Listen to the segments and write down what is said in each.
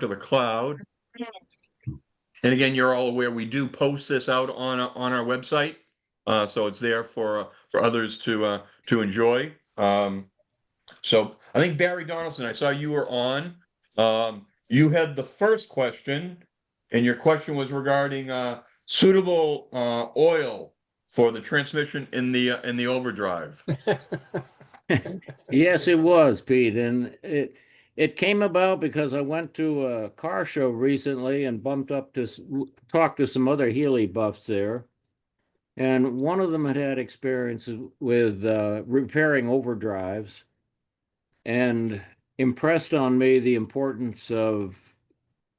to the cloud. And again, you're all aware, we do post this out on our website. So it's there for others to enjoy. So I think Barry Donaldson, I saw you were on. You had the first question, and your question was regarding suitable oil for the transmission in the overdrive. Yes, it was, Pete, and it came about because I went to a car show recently and bumped up to talk to some other Healey buffs there, and one of them had experiences with repairing overdrives, and impressed on me the importance of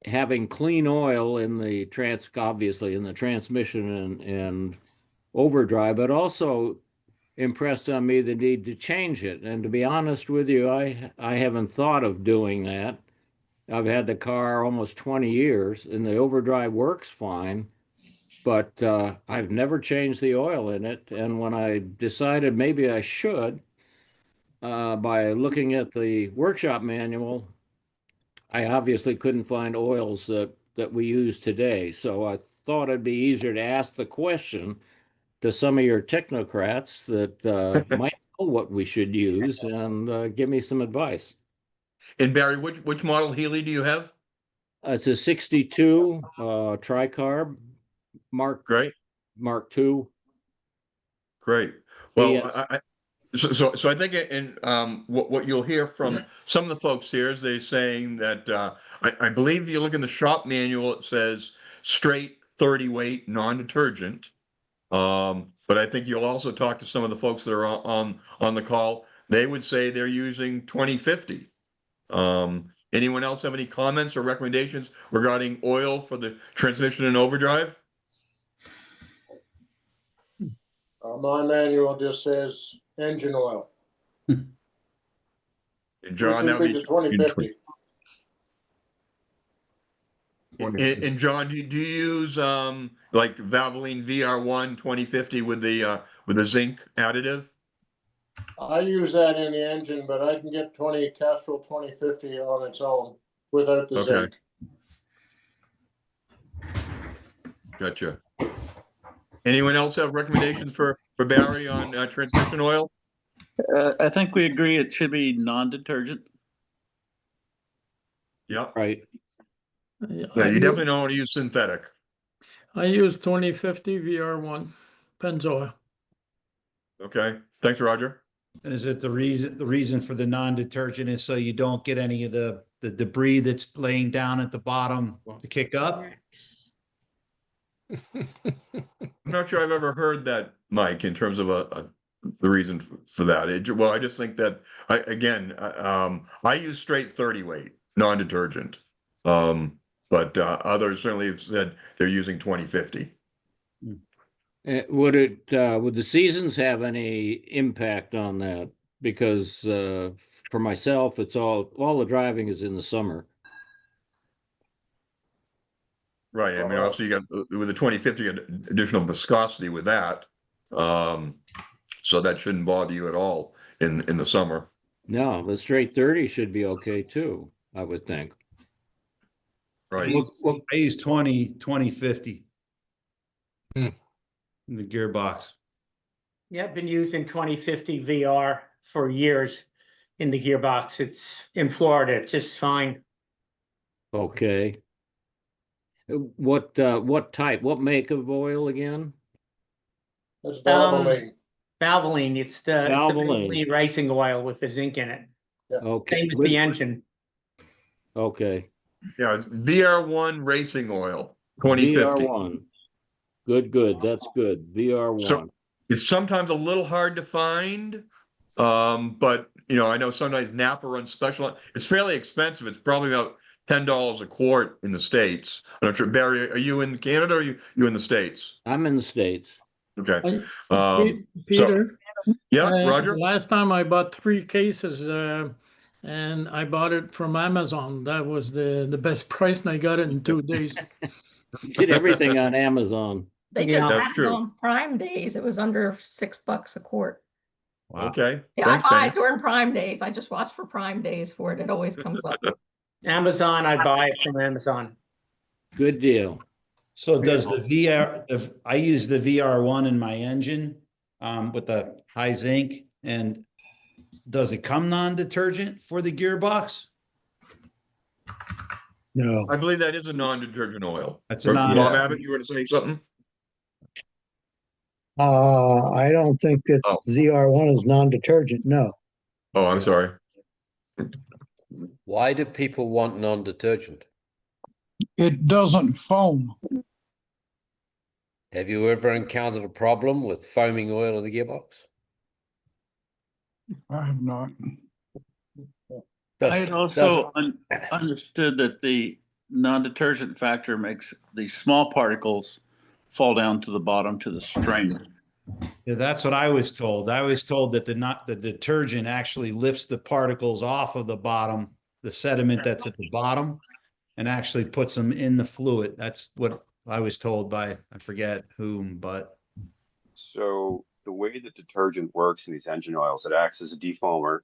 having clean oil in the obviously in the transmission and overdrive, but also impressed on me the need to change it. And to be honest with you, I haven't thought of doing that. I've had the car almost 20 years and the overdrive works fine, but I've never changed the oil in it. And when I decided maybe I should, by looking at the workshop manual, I obviously couldn't find oils that we use today. So I thought it'd be easier to ask the question to some of your technocrats that might know what we should use and give me some advice. And Barry, which model Healey do you have? It's a 62 tricarb Mark Great. Mark II. Great. Well, Yes. So I think what you'll hear from some of the folks here is they saying that I believe if you look in the shop manual, it says straight 30 weight non-detergent. But I think you'll also talk to some of the folks that are on the call. They would say they're using 2050. Anyone else have any comments or recommendations regarding oil for the transmission and overdrive? My manual just says engine oil. And John, that would be 2050. And John, do you use like Valvoline VR1 2050 with the zinc additive? I use that in the engine, but I can get Castrol 2050 on its own without the zinc. Gotcha. Anyone else have recommendations for Barry on transmission oil? I think we agree it should be non-detergent. Yeah. Right. Yeah, you definitely don't want to use synthetic. I use 2050 VR1 Pennzoil. Okay. Thanks, Roger. And is it the reason for the non-detergent is so you don't get any of the debris that's laying down at the bottom to kick up? I'm not sure I've ever heard that, Mike, in terms of the reason for that. Well, I just think that I use straight 30 weight non-detergent, but others certainly have said they're using 2050. Would the seasons have any impact on that? Because for myself, it's all the driving is in the summer. Right. I mean, obviously you got with the 2050, you got additional viscosity with that. So that shouldn't bother you at all in the summer. No, the straight 30 should be okay too, I would think. Right. I use 2050 in the gearbox. Yeah, I've been using 2050 VR for years in the gearbox. It's in Florida, it's just fine. Okay. What make of oil again? That's Valvoline. Valvoline, it's the Valvoline. Valvoline racing oil with the zinc in it. Yeah. Okay. Same as the engine. Okay. Yeah, it's VR1 racing oil, 2050. VR1. Good. That's good. VR1. So it's sometimes a little hard to find, but I know sometimes Napa runs special. It's fairly expensive. It's probably about $10 a quart in the States. I'm not sure. Barry, are you in Canada or are you in the States? I'm in the States. Okay. Peter, Roger? last time I bought 3 cases and I bought it from Amazon. That was the best price, and I got it in 2 days. Get everything on Amazon. They just That's had true. it on Prime Days. It was under $6 a quart. Wow. Okay. Yeah, Thanks, I buy Penny. it during Prime Days. I just watch for Prime Days for it. It always comes up. Amazon, I buy it from Amazon. Good deal. So does the VR, I use the VR1 in my engine with the high zinc, and does it come non-detergent for the gearbox? No, I believe that is a non-detergent oil. That's a Or non- Bob Abbott, you were to say something? I don't think that Oh. ZR1 is non-detergent, no. Oh, I'm sorry. Why do people want non-detergent? It doesn't foam. Have you ever encountered a problem with foaming oil in the gearbox? I have not. I had also understood that the non-detergent factor makes the small particles fall down to the bottom to the strainer. Yeah, that's what I was told. I was told that the detergent actually lifts the particles off of the bottom, the sediment that's at the bottom, and actually puts them in the fluid. That's what I was told by, I forget whom, but So the way that detergent works in these engine oils, it acts as a defoamer,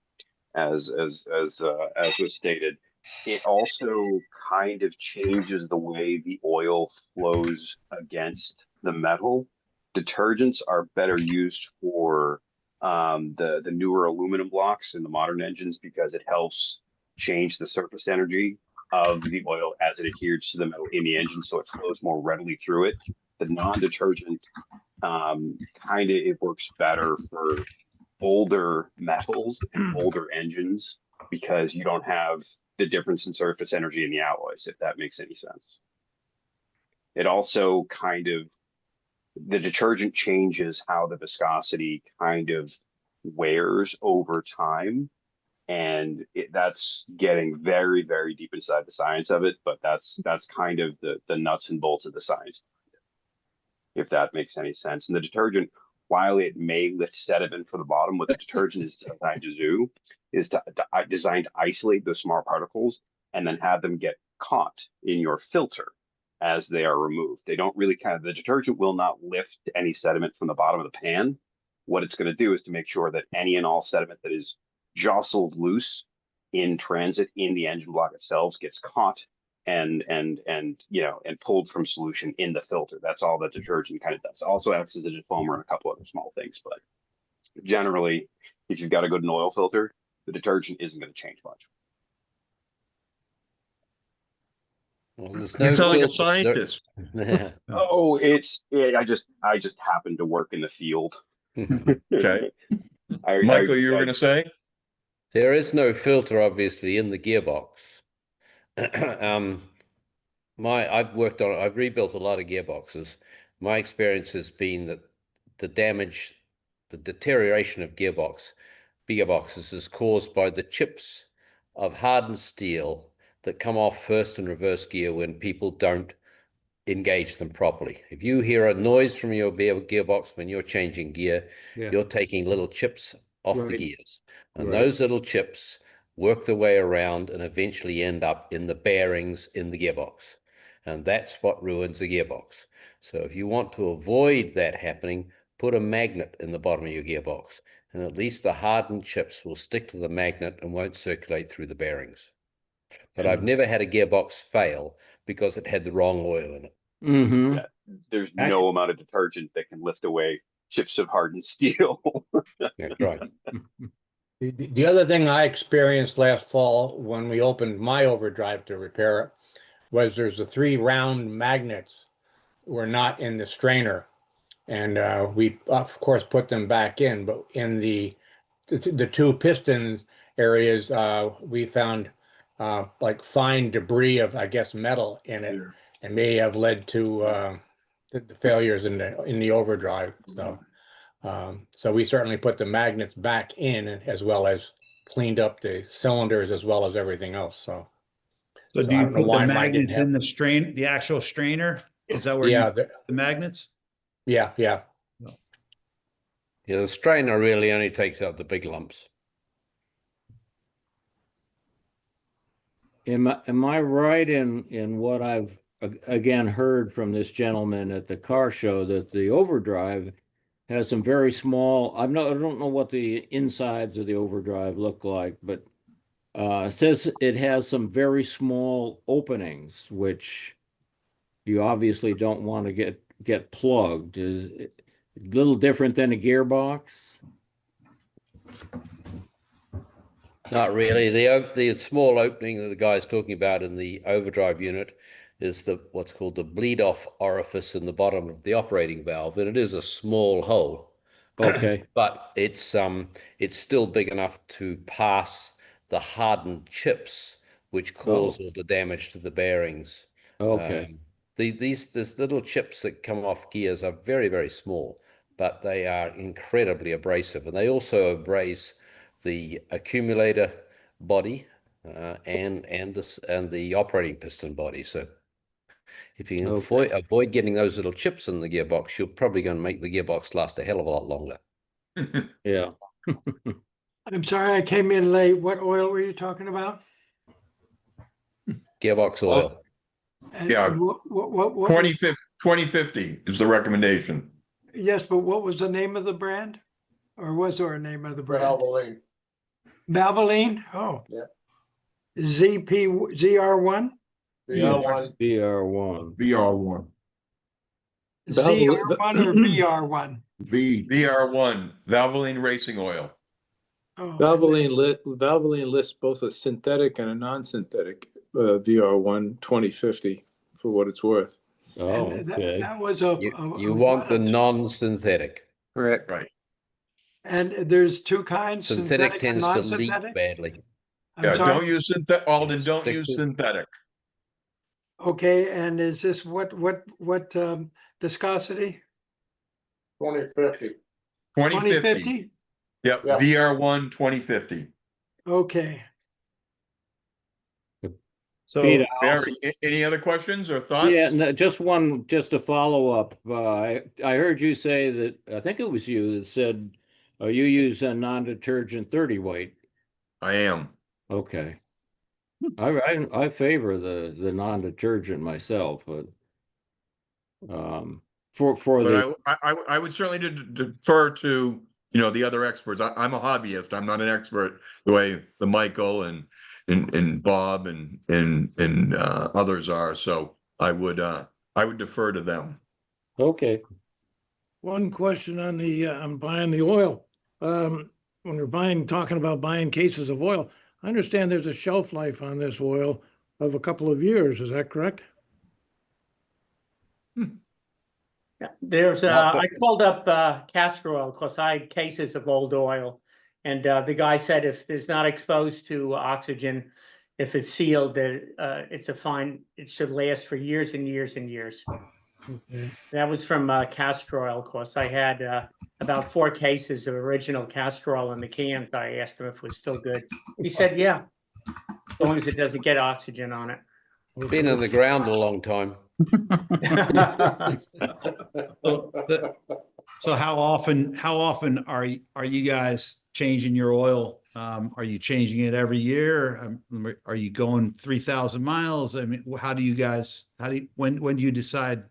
as was stated. It also kind of changes the way the oil flows against the metal. Detergents are better used for the newer aluminum blocks in the modern engines because it helps change the surface energy of the oil as it adheres to the metal in the engine, so it flows more readily through it. The non-detergent kind of it works better for older metals and older engines because you don't have the difference in surface energy in the alloys, if that makes any sense. It also kind of, the detergent changes how the viscosity kind of wears over time. And that's getting very, very deep inside the science of it, but that's kind of the nuts and bolts of the science, if that makes any sense. And the detergent, while it may lift sediment from the bottom, what the detergent is designed to do is designed to isolate those small particles and then have them get caught in your filter as they are removed. They don't really the detergent will not lift any sediment from the bottom of the pan. What it's going to do is to make sure that any and all sediment that is jostled loose in transit in the engine block itself gets caught and pulled from solution in the filter. That's all that detergent kind of does. It also acts as a defoamer and a couple other small things, but generally, if you've got a good oil filter, the detergent isn't going to change much. Well, there's You no sound like a filter. scientist. Oh, I just happen to work in the field. Okay. Michael, you were going to say? There is no filter, obviously, in the gearbox. I've rebuilt a lot of gearboxes. My experience has been that the deterioration of gearboxes is caused by the chips of hardened steel that come off first and reverse gear when people don't engage them properly. If you hear a noise from your gearbox when you're changing gear, you're taking little chips off the gears. And those little chips work their way around and eventually end up in the bearings in the gearbox. And that's what ruins the gearbox. So if you want to avoid that happening, put a magnet in the bottom of your gearbox, and at least the hardened chips will stick to the magnet and won't circulate through the bearings. But I've never had a gearbox fail because it had the wrong oil in it. Mm-hmm. Yeah, there's no amount of detergent that can lift away chips of hardened steel. That's right. The other thing I experienced last fall when we opened my overdrive to repair it was there's the 3 round magnets were not in the strainer. And we, of course, put them back in. But in the 2 piston areas, we found like fine debris of, I guess, metal in it, and may have led to the failures in the overdrive. So we certainly put the magnets back in, as well as cleaned up the cylinders as well as everything else. So do I you don't know put why the mine didn't magnets in have. the actual strainer? Is that where you put the magnets? Yeah. Yeah, the strainer really only takes out the big lumps. Am I right in what I've again heard from this gentleman at the car show that the overdrive has some very small, I don't know what the insides of the overdrive look like, but says it has some very small openings, which you obviously don't want to get plugged. Is it a little different than a gearbox? Not really. The small opening that the guy's talking about in the overdrive unit is what's called the bleed off orifice in the bottom of the operating valve, and it is a small hole. Okay. But it's still big enough to pass the hardened chips, which cause all the damage to the bearings. Okay. These little chips that come off gears are very, very small, but they are incredibly abrasive, and they also abrase the accumulator body and the operating piston body. So if you can avoid getting those little chips in the gearbox, you're probably going to make the gearbox last a hell of a lot longer. Yeah. I'm sorry, I came in late. What oil were you talking about? Gearbox oil. And Yeah. What 2050 is the recommendation. yes, but what was the name of the brand? Or was there a name of the brand? Valvoline. Valvoline? Oh. Yeah. ZR1? VR1. VR1. VR1. ZR1 or VR1? VR1, Valvoline Racing Oil. Oh, Valvoline lists both a synthetic and a non-synthetic VR1 2050 for what it's worth. Oh, and okay. that was You want the non-synthetic. Correct. Right. And there's two kinds. Synthetic and tends to leak non-synthetic? badly. I'm Yeah, sorry? don't use synthetic, Alden, don't Stick use to- synthetic. Okay, and is this what viscosity? 2050. 2050. Yep, Yeah. VR1 2050. Okay. So Peter, Barry, any other questions or thoughts? yeah, no, just a follow up. I heard you say that, I think it was you that said, you use a non-detergent 30 weight. I am. Okay. I favor the non-detergent myself, but But I would certainly defer to, the other experts. I'm a hobbyist. I'm not an expert the way the Michael and Bob and others are. So I would defer to them. okay. One question on on buying the oil. When we're talking about buying cases of oil, I understand there's a shelf life on this oil of a couple of years. Is that correct? Yeah, there's I called up castor oil because I had cases of old oil, and the guy said if it's not exposed to oxygen, if it's sealed, that it should last for years and years and years. Okay. That was from castor oil. Of course, I had about 4 cases of original castor oil in the cans. I asked him if it was still good. He said, "Yeah, as long as it doesn't get oxygen on it." Been in the ground a long time. So how often are you guys changing your oil? Are you changing it every year? Are you going 3,000 miles? I mean, when do you decide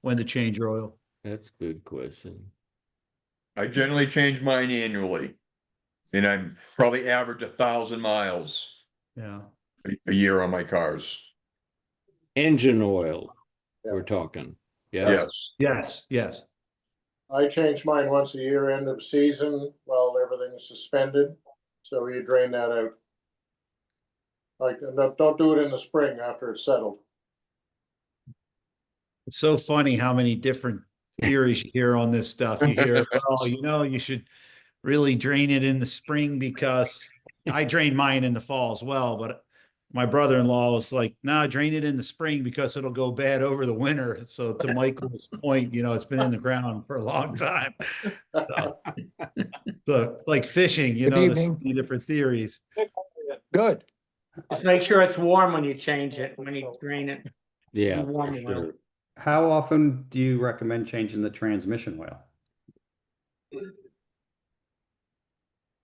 when to change your oil? That's a good question. I generally change mine annually, and I'm probably average 1,000 miles Yeah. a year on my cars. Engine oil, Yeah. we're talking. Yes. Yes. I change mine once a year, end of season, while everything's suspended. So you drain that out. Like, don't do it in the spring after it's settled. It's so funny how many different theories you hear on this stuff. You hear, well, you should really drain it in the spring because I drain mine in the fall as well. But my brother-in-law was like, no, drain it in the spring because it'll go bad over the winter. So to Michael's point, it's been in the ground for a long time. So like fishing, there's so many different theories. Good. Just make sure it's warm when you change it, when you drain it. Yeah, Warm for oil. sure. How often do you recommend changing the transmission oil?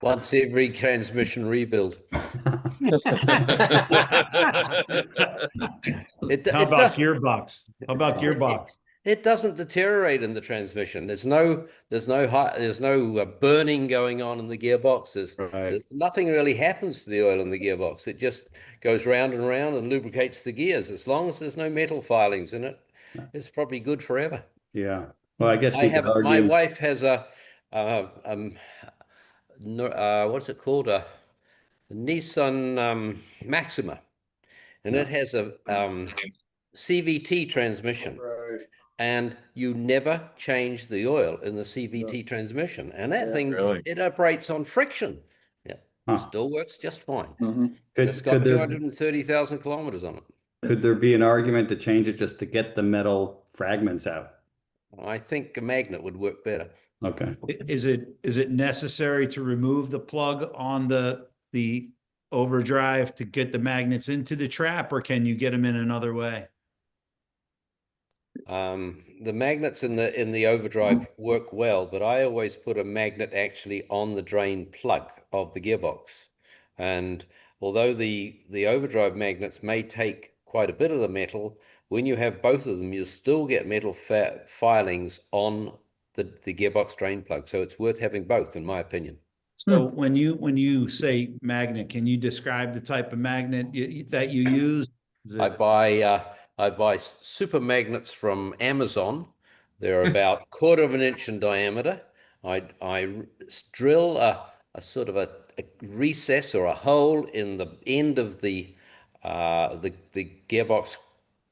Once every transmission rebuild. How about gearbox? It doesn't deteriorate in the transmission. There's no burning going on in the gearbox. There's nothing really happens to the oil in the gearbox. It just goes round and round and lubricates the gears. As long as there's no metal filings in it, it's probably good forever. Yeah. Well, I guess I you could have my argue. wife has a what's it called, a Nissan Maxima, and it has a CVT transmission. Right. And you never change the oil in the CVT transmission. And that thing, Really? it operates on friction. Yeah, Huh. still works just fine. It's Could got there 230,000 kilometers on it. could there be an argument to change it just to get the metal fragments out? I think a magnet would work better. Okay. Is it necessary to remove the plug on the overdrive to get the magnets into the trap, or can you get them in another way? The magnets in the overdrive work well, but I always put a magnet actually on the drain plug of the gearbox. And although the overdrive magnets may take quite a bit of the metal, when you have both of them, you still get metal filings on the gearbox drain plug. So it's worth having both, in my opinion. So when you say magnet, can you describe the type of magnet that you use? I buy super magnets from Amazon. They're about 1/4 inch in diameter. I drill a sort of a recess or a hole in the end of the gearbox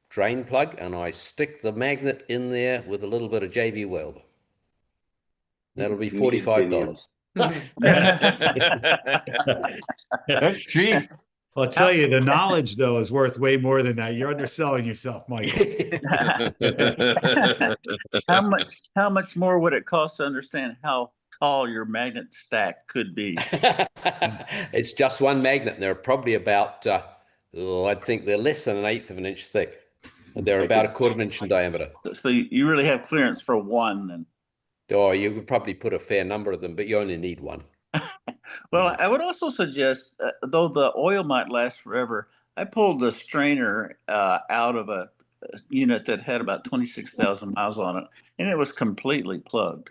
drain plug, and I stick the magnet in there with a little bit of JB Weld. That'll be $45. That's cheap. I'll tell you, the knowledge though is worth way more than that. You're underselling yourself, Michael. How much more would it cost to understand how tall your magnet stack could be? It's just one magnet, and they're probably about I'd think they're less than 1/8 of an inch thick. They're about 1/4 inch in diameter. So you really have clearance for one then? Or you could probably put a fair number of them, but you only need one. Well, I would also suggest, though the oil might last forever, I pulled the strainer out of a unit that had about 26,000 miles on it, and it was completely plugged.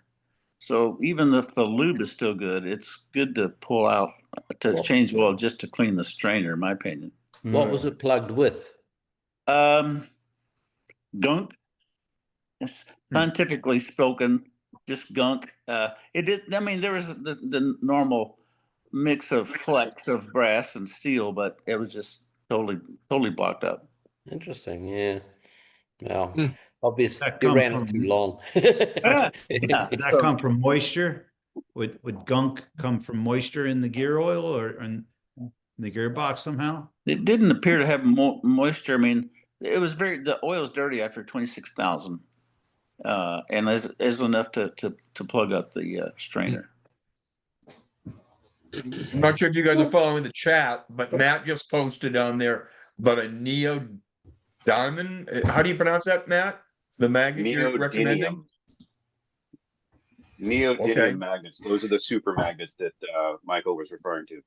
So even if the lube is still good, it's good to pull out, to change oil just to clean the strainer, in my opinion. What was it plugged with? Gunk. Scientifically spoken, just gunk. It did. I mean, there was the normal mix of flecks of brass and steel, but it was just totally blocked up. Interesting. Yeah. Well, obviously That it come ran from- it too long. Did that come from moisture? Would gunk come from moisture in the gear oil or in the gearbox somehow? It didn't appear to have moisture. I mean, it was the oil was dirty after 26,000, and is enough to plug up the strainer. I'm not sure if you guys are following the chat, but Matt just posted on there, but a neodymium. How do you pronounce that, Matt? The magnet you're recommending? Neodymium magnets. Those are the super magnets that Michael was referring to.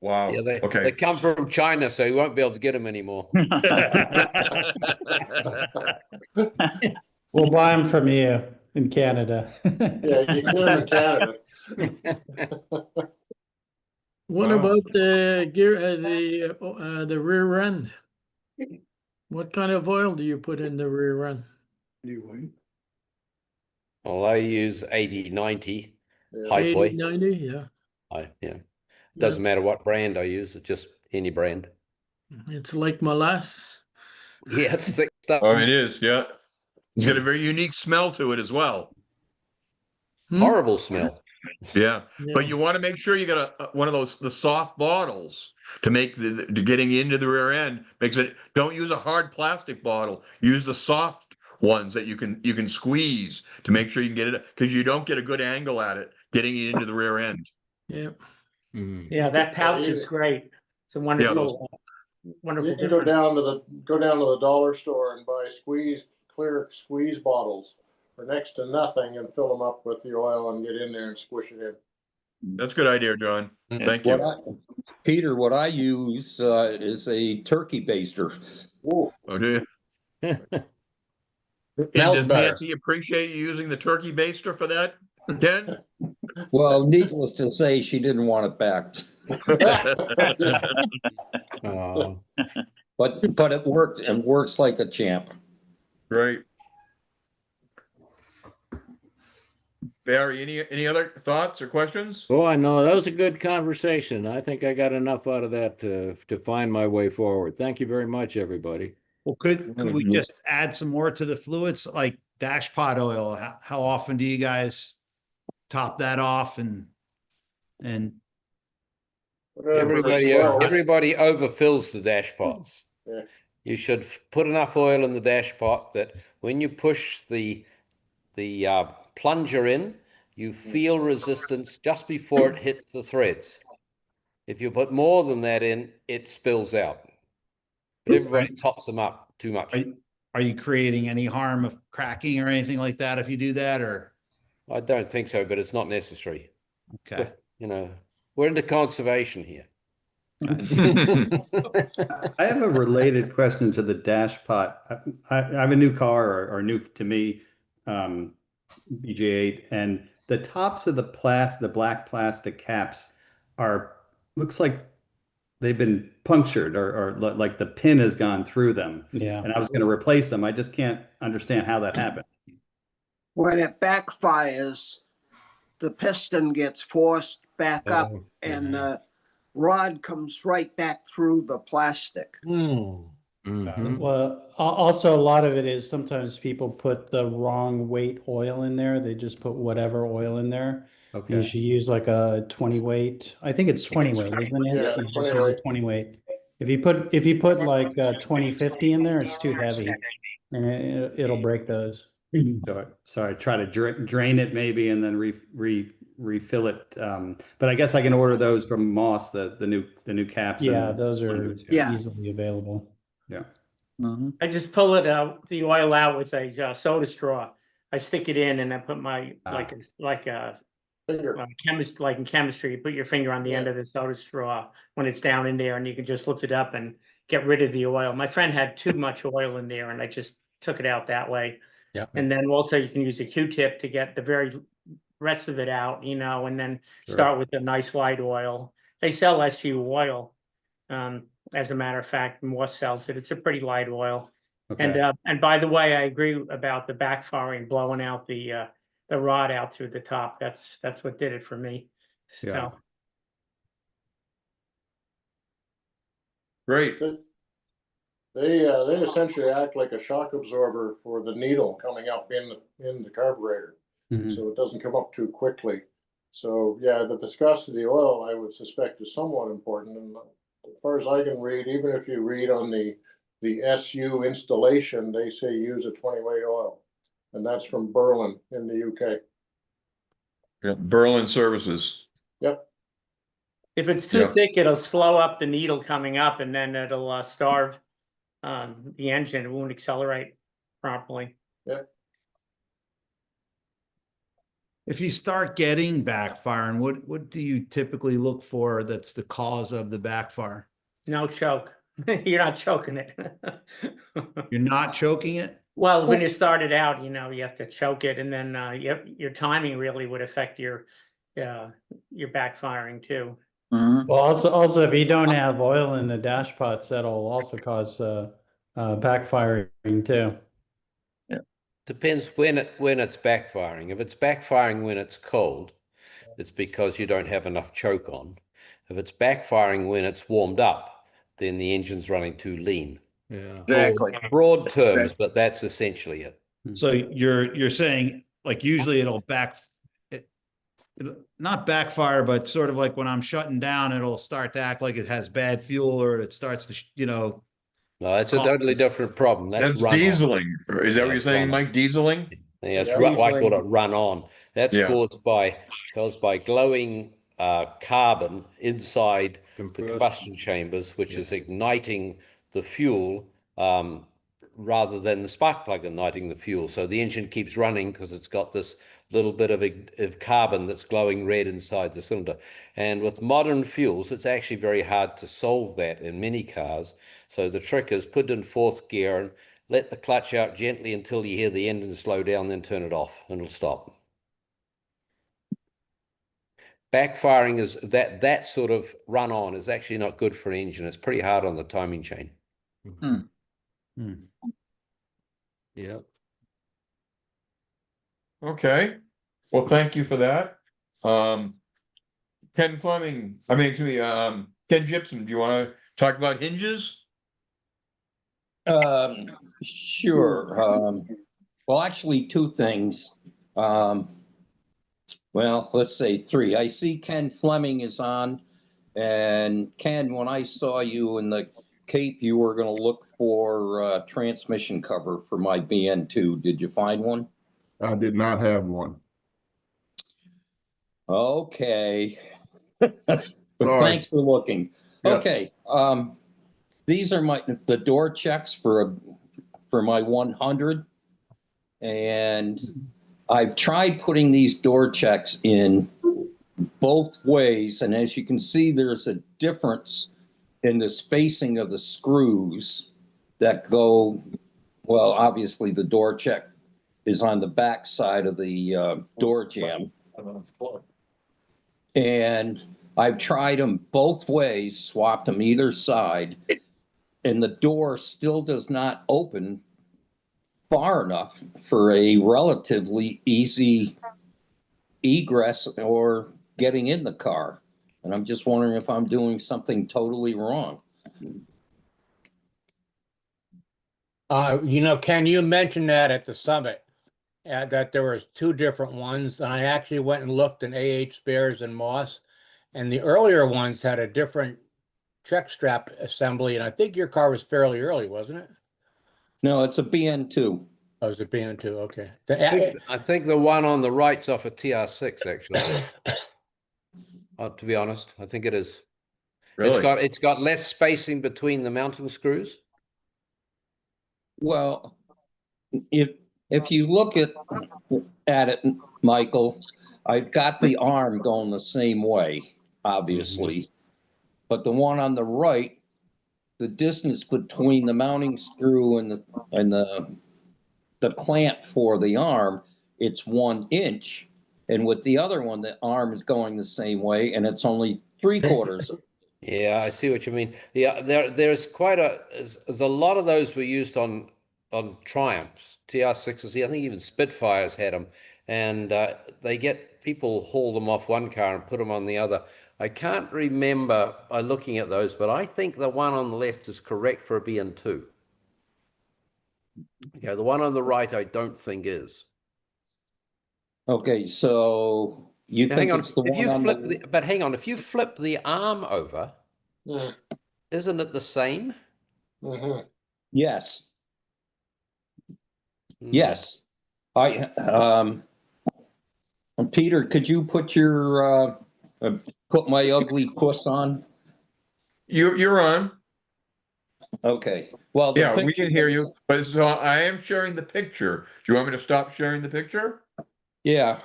Wow. Yeah, they Okay. come from China, so you won't be able to get them anymore. We'll buy them from you in Canada. Yeah, you can clear them in Canada. What Wow. about the gear, the rear end? What kind of oil do you put in the rear end? Well, I use 80-90 Yeah. high boy. 80-90, yeah. Yeah. Doesn't matter what brand I use, it's just any brand. It's like molasses. Yeah, it's thick stuff. Oh, it is. Yeah. It's got a very unique smell to it as well. Horrible smell. Yeah. Yeah. But you want to make sure you got one of the soft bottles to make the getting into the rear end. Don't use a hard plastic bottle. Use the soft ones that you can squeeze to make sure you can get it, because you don't get a good angle at it getting it into the rear end. Yeah. Yeah, that pouch is great. It's a wonderful, wonderful. You can go down to the dollar store and buy clear squeeze bottles for next to nothing and fill them up with the oil and get in there and squish it in. That's a good idea, John. Thank you. Peter, what I use is a turkey baster. Whoa. Oh, do you? And Smells does better. Nancy appreciate you using the turkey baster for that, Ken? Well, needless to say, she didn't want it back. Oh, But it worked and works like a champ. Right. Barry, any other thoughts or questions? oh, I know. That was a good conversation. I think I got enough out of that to find my way forward. Thank you very much, everybody. Well, could we just add some more to the fluids, like dash pot oil? How often do you guys top that off and Whatever it's well. Everybody overfills the dash pots. Yeah. You should put enough oil in the dash pot that when you push the plunger in, you feel resistance just before it hits the threads. If you put more than that in, it spills out. But everybody tops them up too much. are you creating any harm of cracking or anything like that if you do that, or? I don't think so, but it's not necessary. Okay. But, you know, we're into conservation here. I have a related question to the dash pot. I have a new car, or new to me, BJ8, and the tops of the black plastic caps looks like they've been punctured, or like the pin has gone through them. Yeah. And I was going to replace them. I just can't understand how that happened. When it backfires, the piston gets forced back up and the rod comes right back through the plastic. Well, also a lot of it is sometimes people put the wrong weight oil in there. They just put whatever oil in there. Okay. You should use like a 20 weight. I think it's 20 weight, isn't it? Yeah, You just 20 use a weight. 20 weight. If you put like 2050 in there, it's too heavy, and it'll break those. So I try to drain it maybe and then refill it. But I guess I can order those from Moss, the new caps. Yeah, and those are Yeah. easily available. Yeah. I just pull it out, the oil out with a soda straw. I stick it in and I put my, like a Finger. chemist, like in chemistry, you put your finger on the end of the soda straw when it's down in there and you can just lift it up and get rid of the oil. My friend had too much oil in there and I just took it out that way. Yeah. And then also you can use a Q-tip to get the very rest of it out, you know, and then start with the nice light oil. They sell SU oil. As a matter of fact, Morse sells it. It's a pretty light oil. Okay. And by the way, I agree about the backfiring, blowing out the rod out through the top. That's what did it for me. Yeah. So, Great. They essentially act like a shock absorber for the needle coming up in the carburetor, so it doesn't come up too quickly. So yeah, the viscosity of the oil I would suspect is somewhat important. And as far as I can read, even if you read on the SU installation, they say use a 20 weight oil, and that's from Berlin in the UK. Yeah, Berlin Services. Yep. if it's too thick, it'll slow up the needle coming up, and then it'll starve the engine. It won't accelerate properly. Yeah. If you start getting backfiring, what do you typically look for that's the cause of the backfire? No choke. You're not choking it. You're not choking it? Well, when you start it out, you know, you have to choke it, and then your timing really would affect your backfiring too. Well, also, if you don't have oil in the dash pots, that'll also cause backfiring too. Yeah, depends when it's backfiring. If it's backfiring when it's cold, it's because you don't have enough choke on. If it's backfiring when it's warmed up, then the engine's running too lean. Yeah, exactly. Broad terms, but that's essentially it. So you're saying, like, usually it'll not backfire, but sort of like when I'm shutting down, it'll start to act like it has bad fuel, or it starts to, No, that's a totally different problem. That's dieseling. Is that what you're saying, Mike? Dieseling? Yeah, it's I call it run on. That's caused by glowing carbon inside the combustion chambers, which is igniting the fuel rather than the spark plug igniting the fuel. So the engine keeps running because it's got this little bit of carbon that's glowing red inside the cylinder. And with modern fuels, it's actually very hard to solve that in many cars. So the trick is put in fourth gear let the clutch out gently until you hear the engine slow down, then turn it off and it'll stop. Backfiring is that sort of run on is actually not good for an engine. It's pretty hard on the timing chain. Yeah. Okay. Well, thank you for that. Ken Fleming, I mean, excuse me, Ken Gibson, do you want to talk about hinges? Sure. Well, actually, two things. Well, let's say three. I see Ken Fleming is on. And Ken, when I saw you in the Cape, you were going to look for transmission cover for my BN2. Did you find one? I did not have one. Okay. Sorry. Thanks for looking. Yeah. Okay. These are the door checks for my 100. And I've tried putting these door checks in both ways. And as you can see, there's a difference in the spacing of the screws that go, well, obviously the door check is on the back side of the door jamb. And I've tried them both ways, swapped them either side, and the door still does not open far enough for a relatively easy egress or getting in the car. And I'm just wondering if I'm doing something totally wrong. Ken, you mentioned that at the summit, that there was two different ones. And I actually went and looked in AH Spares and Moss, and the earlier ones had a different check strap assembly. And I think your car was fairly early, wasn't it? No, it's a BN2. Oh, it's a BN2. Okay. I think the one on the right's off a TR6, actually. To be honest, I think it is. Really? It's got less spacing between the mounting screws. Well, if you look at it, Michael, I've got the arm going the same way, obviously. But the one on the right, the distance between the mounting screw and the clamp for the arm, it's 1 inch. And with the other one, the arm is going the same way, and it's only 3/4. Yeah, I see what you mean. Yeah, there's a lot of those were used on Triumphs, TR6s. I think even Spitfires had them, and people haul them off one car and put them on the other. I can't remember looking at those, but I think the one on the left is correct for a BN2. Yeah, the one on the right I don't think is. Okay, so you think it's the one on the... But hang on, if you flip the arm over, isn't it the same? Yes. Yes. Peter, could you put your put my ugly puss on? You're on. Okay. Well, yeah, we can hear you, but so I am sharing the picture. Do you want me to stop sharing the picture? Yeah,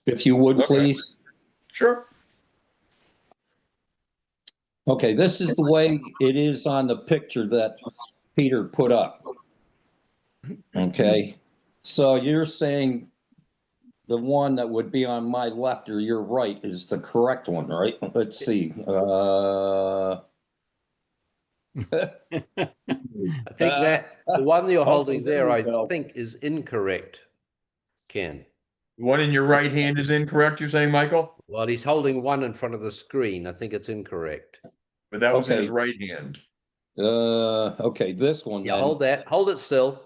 if you would, please. Sure. Okay, this is the way it is on the picture that Peter put up. Okay, so you're saying the one that would be on my left or your right is the correct one, right? Let's see. I think that the one that you're holding there, I think, is incorrect, Ken. One in your right hand is incorrect, you're saying, Michael? Well, he's holding one in front of the screen. I think it's incorrect. But that was in his right hand. Okay, this one. Yeah, then. hold that. Hold it still.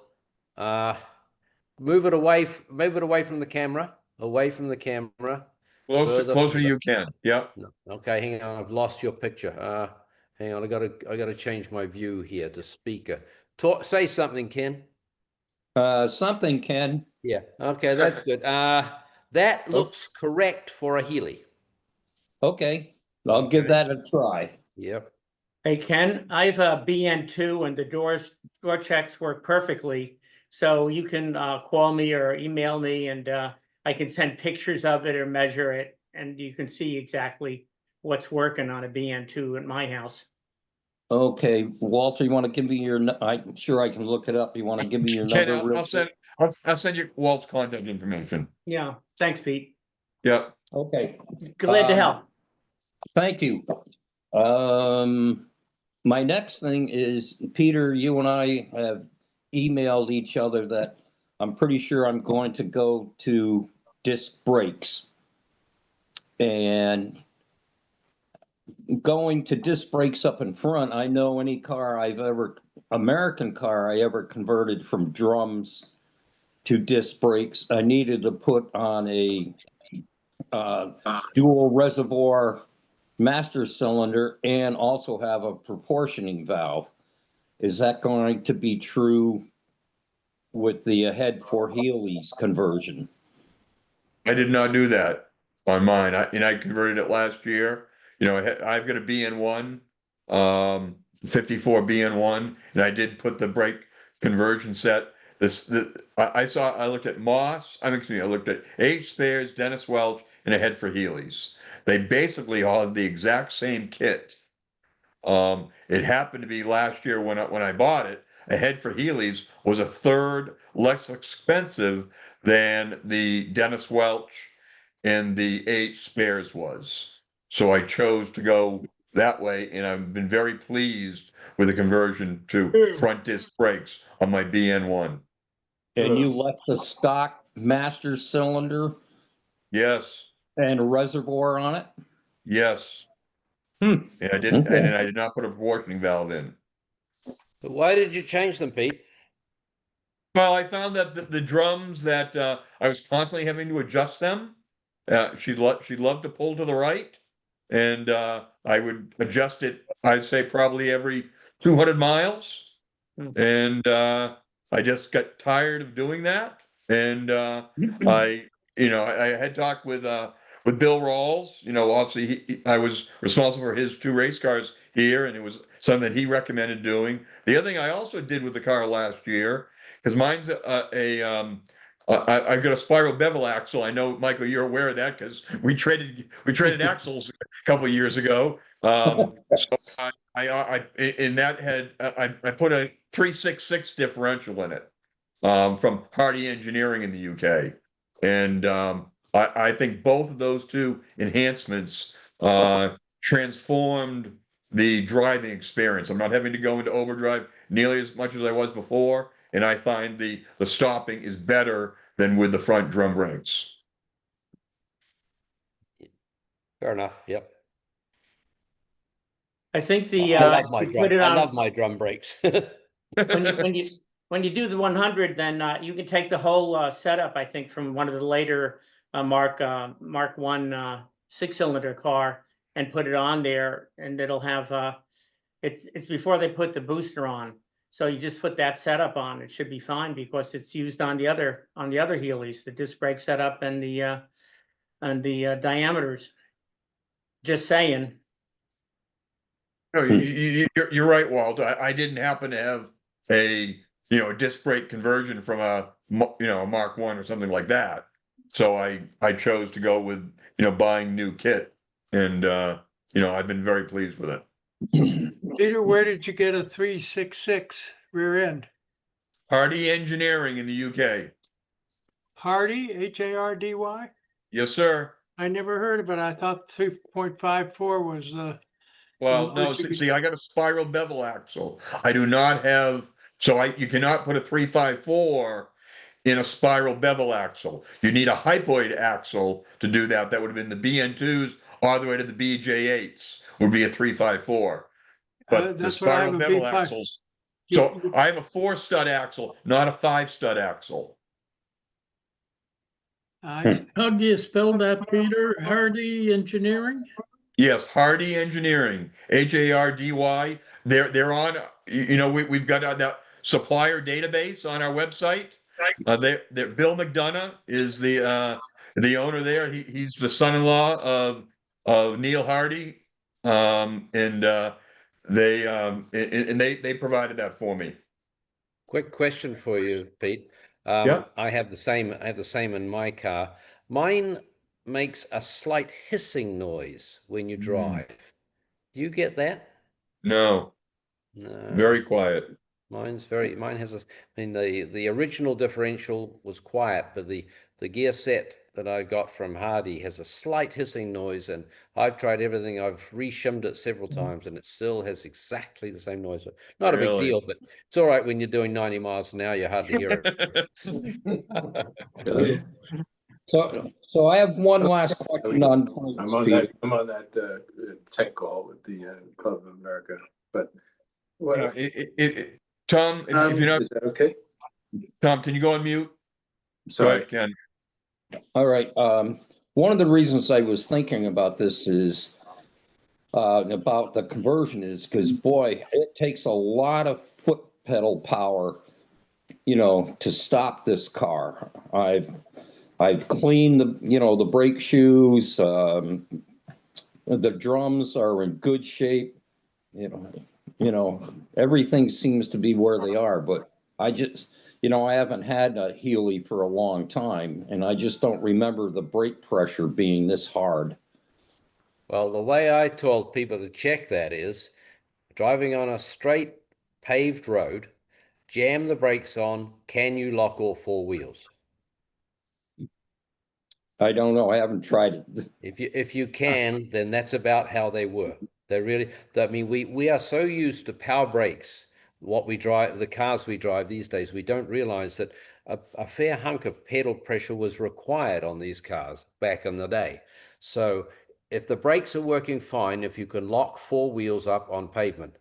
Move it away from the camera. Away from the camera. Closer you can. Yep. Okay, hang on. I've lost your picture. Hang on. I gotta change my view here to speaker. Say something, Ken. Something, Ken. Yeah. Okay, that's good. That looks correct for a Healey. Okay, I'll give that a try. Yep. Hey, Ken, I have a BN2 and the door checks work perfectly. So you can call me or email me and I can send pictures of it or measure it. And you can see exactly what's working on a BN2 at my house. Okay, Walter, you want to give me your, I'm sure I can look it up. You want to give me your Ken, number? real I'll send, I'll send you Walt's contact information. Yeah, thanks, Pete. Yep. Okay. Glad to help. Thank you. My next thing is, Peter, you and I have emailed each other that I'm pretty sure I'm going to go to disc brakes. And going to disc brakes up in front, I know any car American car I ever converted from drums to disc brakes, I needed to put on a dual reservoir master cylinder and also have a proportioning valve. Is that going to be true with the head for Healy's conversion? I did not do that on mine. I converted it last year. I've got a BN1, 54 BN1, and I did put the brake conversion set. I looked at Moss, I looked at H Spares, Dennis Welch, and a head for Healy's. They basically all had the exact same kit. It happened to be last year when I bought it, a head for Healy's was a third less expensive than the Dennis Welch and the H Spares was. So I chose to go that way, and I've been very pleased with the conversion to front disc brakes on my BN1. And you left the stock master cylinder? Yes. And a reservoir on it? Yes. And I did not put a proportioning valve in. But why did you change them, Pete? Well, I found that the drums that I was constantly having to adjust them. She'd love to pull to the right, and I would adjust it. I'd say probably every 200 miles, and I just got tired of doing that. And I had talked with Bill Rawls. Obviously I was responsible for his two race cars here, and it was something that he recommended doing. The other thing I also did with the car last year, because mine's I've got a spiral bevel axle. I know, Michael, you're aware of that because we traded axles a couple of years ago. So I in that head I put a 366 differential in it from Hardy Engineering in the UK, and I think both of those two enhancements transformed the driving experience. I'm not having to go into overdrive nearly as much as I was before, and I find the stopping is better than with the front drum brakes. Fair enough. Yep. I think I love my drum brakes. when you do the 100, then you can take the whole setup, I think, from one of the later Mark 1 6-cylinder car and put it on there, and it'll have it's before they put the booster on. So you just put that setup on. It should be fine because it's used on the other Healys, the disc brake setup and the diameters. Just saying. No, you're right, Walt. I didn't happen to have a disc brake conversion from a Mark 1 or something like that. So I chose to go with buying new kit, and I've been very pleased with it. Peter, where did you get a 366 rear end? Hardy Engineering in the UK. Hardy, Hardy? Yes, sir. I never heard of it. I thought 3.54 was the. Well, no, see, I got a spiral bevel axle. I do not have, you cannot put a 354 in a spiral bevel axle. You need a hypoid axle to do that. That would have been the BN2s all the way to the BJ8s would be a 354. But the spiral bevel axles. So I have a 4-stud axle, not a 5-stud axle. How do you spell that, Peter? Hardy Engineering? Yes, Hardy Engineering, Hardy. They're on. We've got that supplier database on our website. Bill McDonough is the owner there. He's the son-in-law of Neil Hardy, and they provided that for me. Quick question for you, Pete. Yeah. I have the same in my car. Mine makes a slight hissing noise when you drive. Do you get that? No. No. Very quiet. Mine has a, I mean, the original differential was quiet, but the gear set that I got from Hardy has a slight hissing noise, and I've tried everything. I've re-shimmed it several times, and it still has exactly the same noise. Not a big Really? deal, but it's all right when you're doing 90 miles an hour. You hardly hear it. So I have one last question on I'm points, on Peter. that. I'm on that tech call with the Club of America. But what? Tom, if you're not, is that okay? Tom, can you go on mute? Sorry, Go ahead, Ken. All right. One of the reasons I was thinking about this is about the conversion is because, boy, it takes a lot of foot pedal power, you know, to stop this car. I've cleaned the brake shoes. The drums are in good shape. Everything seems to be where they are, but I just, I haven't had a Healey for a long time, and I just don't remember the brake pressure being this hard. Well, the way I told people to check that is driving on a straight paved road, jam the brakes on, can you lock all four wheels? I don't know. I haven't tried it. If you can, then that's about how they were. They really, I mean, we are so used to power brakes, what we drive, the cars we drive these days, we don't realize that a fair hunk of pedal pressure was required on these cars back in the day. So if the brakes are working fine, if you can lock four wheels up on pavement,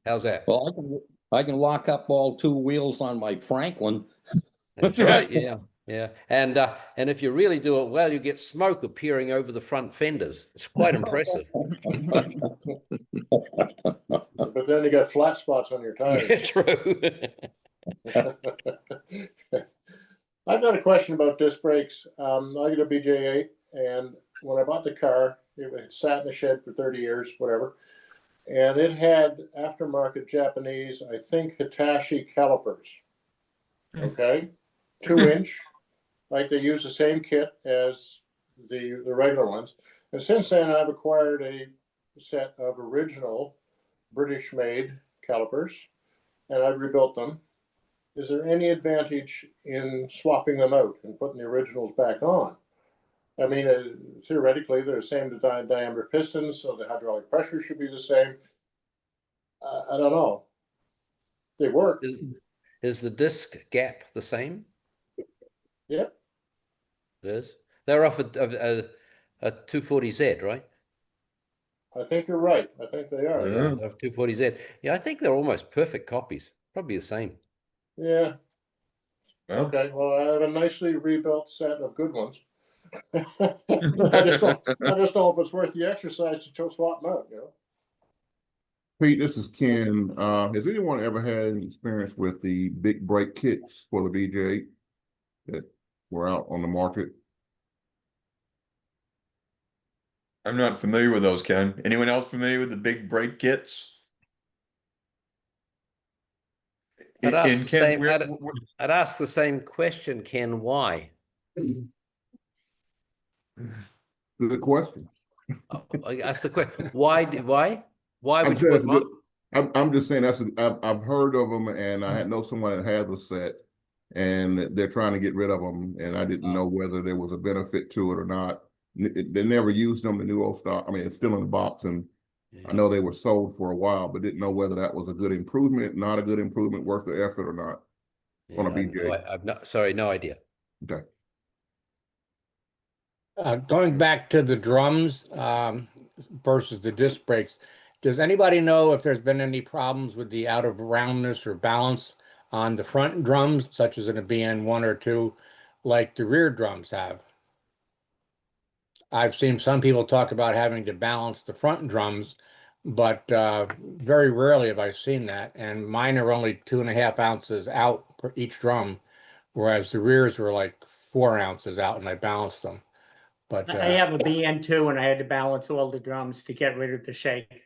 how's that? Well, I can lock up all two wheels on my Franklin. That's right. Yeah. Yeah. And if you really do it well, you get smoke appearing over the front fenders. It's quite impressive. But then you got flat spots on your tires. Yeah, true. I've got a question about disc brakes. I got a BJ8, and when I bought the car, it sat in the shed for 30 years, whatever. And it had aftermarket Japanese, I think, Hitachi calipers. Okay, 2-inch, like they use the same kit as the regular ones. And since then, I've acquired a set of original British-made calipers, and I've rebuilt them. Is there any advantage in swapping them out and putting the originals back on? I mean, theoretically, they're the same diameter pistons, so the hydraulic pressure should be the same. I don't know. They work. Is the disc gap the same? Yep. It is. They're off a 240Z, right? I think you're right. I think they are. Yeah, 240Z. Yeah, I think they're almost perfect copies. Probably the same. Yeah. Well. Okay. Well, I have a nicely rebuilt set of good ones. I just don't know if it's worth the exercise to swap them out. Pete, this is Ken. Has anyone ever had any experience with the big brake kits for the BJ8 that were out on the market? I'm not familiar with those, Ken. Anyone else familiar with the big brake kits? I'd ask Ken, I'd ask the same question, Ken. Why? Good question. I asked the question. Why would you put them on? I'm just saying I've heard of them, and I know someone that has a set, and they're trying to get rid of them, and I didn't know whether there was a benefit to it or not. They never used them, the new old stock. I mean, it's still in the box, and I know they were sold for a while, but didn't know whether that was a good improvement, not a good improvement, worth the effort or not on a BJ. No idea. Okay. Going back to the drums versus the disc brakes, does anybody know if there's been any problems with the out of roundness or balance on the front drums, such as in a BN1 or 2, like the rear drums have? I've seen some people talk about having to balance the front drums, but very rarely have I seen that. And mine are only 2.5 ounces out for each drum, whereas the rears were like 4 ounces out, and I balanced them. But I have a BN2, and I had to balance all the drums to get rid of the shake.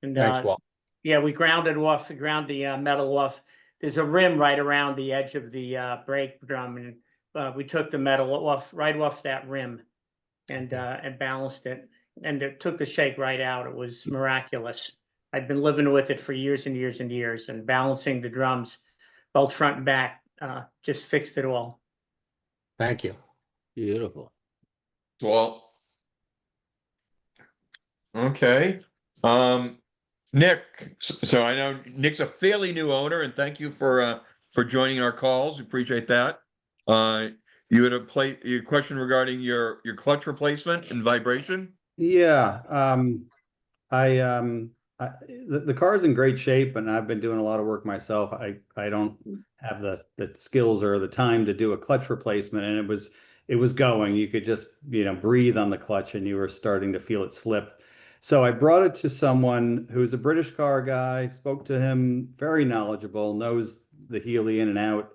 And thanks, Walt. yeah, we ground the metal off. There's a rim right around the edge of the brake drum, and we took the metal right off that rim, and balanced it, and it took the shake right out. It was miraculous. I've been living with it for years and years and years, and balancing the drums, both front and back, just fixed it all. Thank you. Beautiful. Well, okay. Nick, so I know Nick's a fairly new owner, and thank you for joining our calls. We appreciate that. You had a question regarding your clutch replacement and vibration? Yeah, the car's in great shape, and I've been doing a lot of work myself. I don't have the skills or the time to do a clutch replacement, and it was going. You could just, breathe on the clutch, and you were starting to feel it slip. So I brought it to someone who's a British car guy, spoke to him, very knowledgeable, knows the Healey in and out.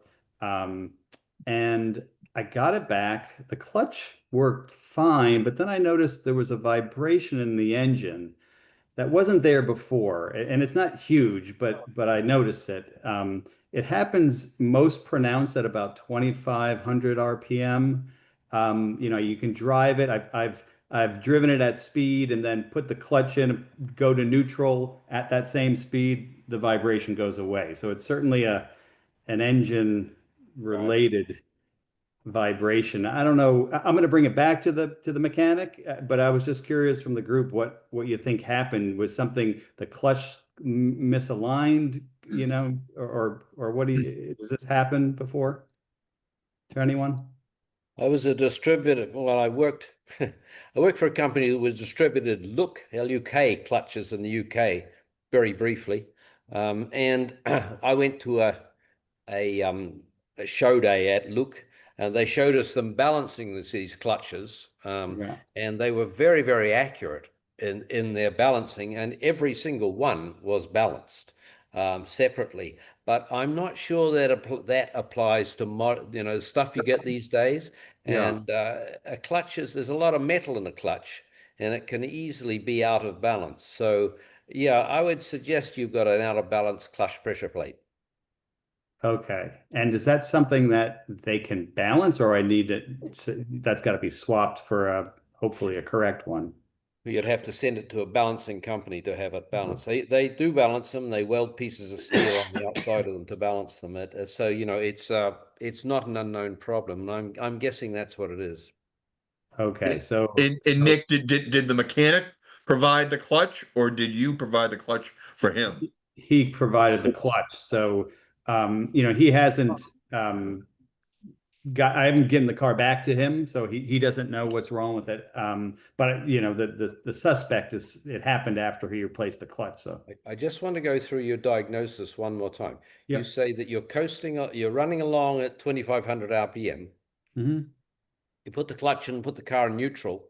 And I got it back. The clutch worked fine, but then I noticed there was a vibration in the engine that wasn't there before. And it's not huge, but I noticed it. It happens most pronounced at about 2,500 RPM. You can drive it. I've driven it at speed and then put the clutch in, go to neutral at that same speed, the vibration goes away. So it's certainly an engine related vibration. I don't know. I'm going to bring it back to the mechanic, but I was just curious from the group what you think happened. Was something the clutch misaligned, or what does this happen before to anyone? I was a distributor. Well, I worked for a company that was distributed LUK clutches in the UK very briefly. And I went to a show day at LUK, and they showed us them balancing these clutches. And they were very, very accurate in their balancing, and every single one was balanced separately. But I'm not sure that applies to stuff you get these days. And there's a lot of metal in a clutch, and it can easily be out of balance. So yeah, I would suggest you've got an out of balance clutch pressure plate. Okay. And is that something that they can balance, or that's got to be swapped for hopefully a correct one? You'd have to send it to a balancing company to have it balanced. They do balance them. They weld pieces of steel on the outside of them to balance them. So it's not an unknown problem. And I'm guessing that's what it is. Okay. So Nick, did the mechanic provide the clutch, or did you provide the clutch for him? He provided the clutch. So he hasn't I haven't given the car back to him, so he doesn't know what's wrong with it. But the suspect it happened after he replaced the clutch. So I just want to go through your diagnosis one more time. You say that you're running along at 2,500 RPM. Mm-hmm. You put the clutch in, put the car in neutral,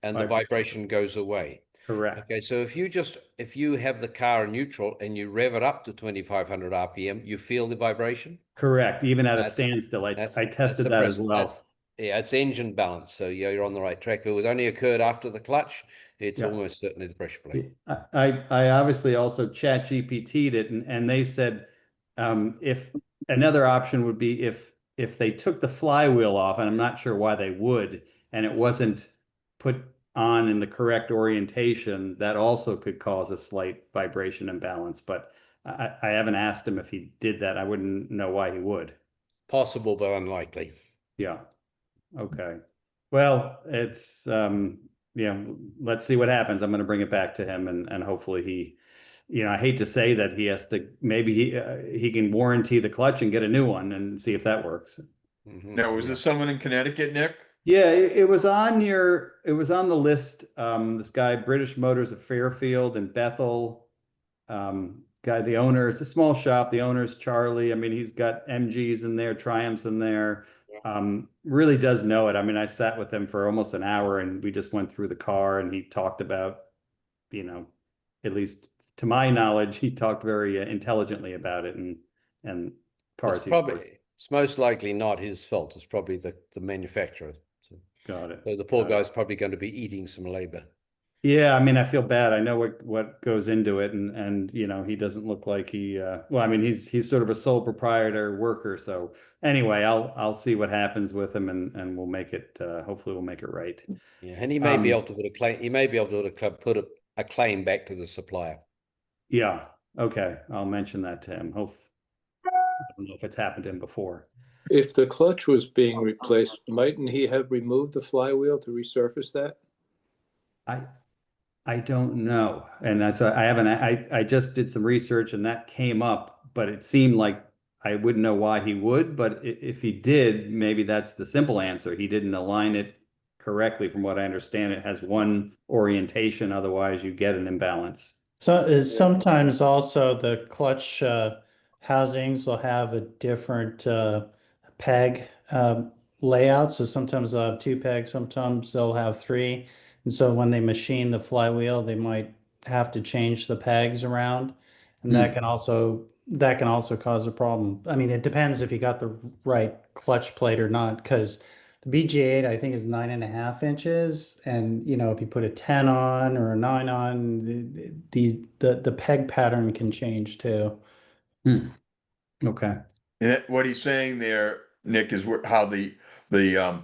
and the vibration goes away. Correct. Okay, so if you have the car in neutral and you rev it up to 2,500 RPM, you feel the vibration? Correct. Even at a standstill. I tested that as well. It's engine balance. So yeah, you're on the right track. If it was only occurred after the clutch, it's almost certainly the pressure plate. I obviously also chat GPT'd it, and they said if another option would be if they took the flywheel off, and I'm not sure why they would, and it wasn't put on in the correct orientation, that also could cause a slight vibration imbalance. But I haven't asked him if he did that. I wouldn't know why he would. Possible, but unlikely. Yeah. Okay. Well, it's let's see what happens. I'm going to bring it back to him, and hopefully he, I hate to say that he has to, maybe he can warranty the clutch and get a new one and see if that works. Now, was this someone in Connecticut, Nick? Yeah, it was on the list. This guy, British Motors of Fairfield and Bethel, the owner, it's a small shop. The owner's Charlie. I mean, he's got MGs in there, Triumphs in there. Really does know it. I mean, I sat with him for almost an hour, and we just went through the car, and he talked about, at least to my knowledge, he talked very intelligently about it and cars. It's most likely not his fault. It's probably the manufacturer. So, got it. So the poor guy's probably going to be eating some labor. Yeah, I mean, I feel bad. I know what goes into it, and he doesn't look like he. Well, I mean, he's sort of a sole proprietor worker. So anyway, I'll see what happens with him, and we'll make it. Hopefully, we'll make it right. Yeah, and he may be able to put a claim. He may be able to put a claim back to the supplier. Yeah. Okay. I'll mention that to him. I don't know if it's happened to him before. If the clutch was being replaced, mightn't he have removed the flywheel to resurface that? I don't know. And I just did some research and that came up, but it seemed like I wouldn't know why he would, but if he did, maybe that's the simple answer. He didn't align it correctly. From what I understand, it has one orientation, otherwise you get an imbalance. So sometimes also the clutch housings will have a different peg layout. So sometimes they'll have two pegs, sometimes they'll have three. And so when they machine the flywheel, they might have to change the pegs around. And that can also cause a problem. I mean, it depends if you got the right clutch plate or not, because the BG8 I think is 9.5 inches, and if you put a 10 on or a 9 on, the peg pattern can change too. Okay. And what he's saying there, Nick, is how the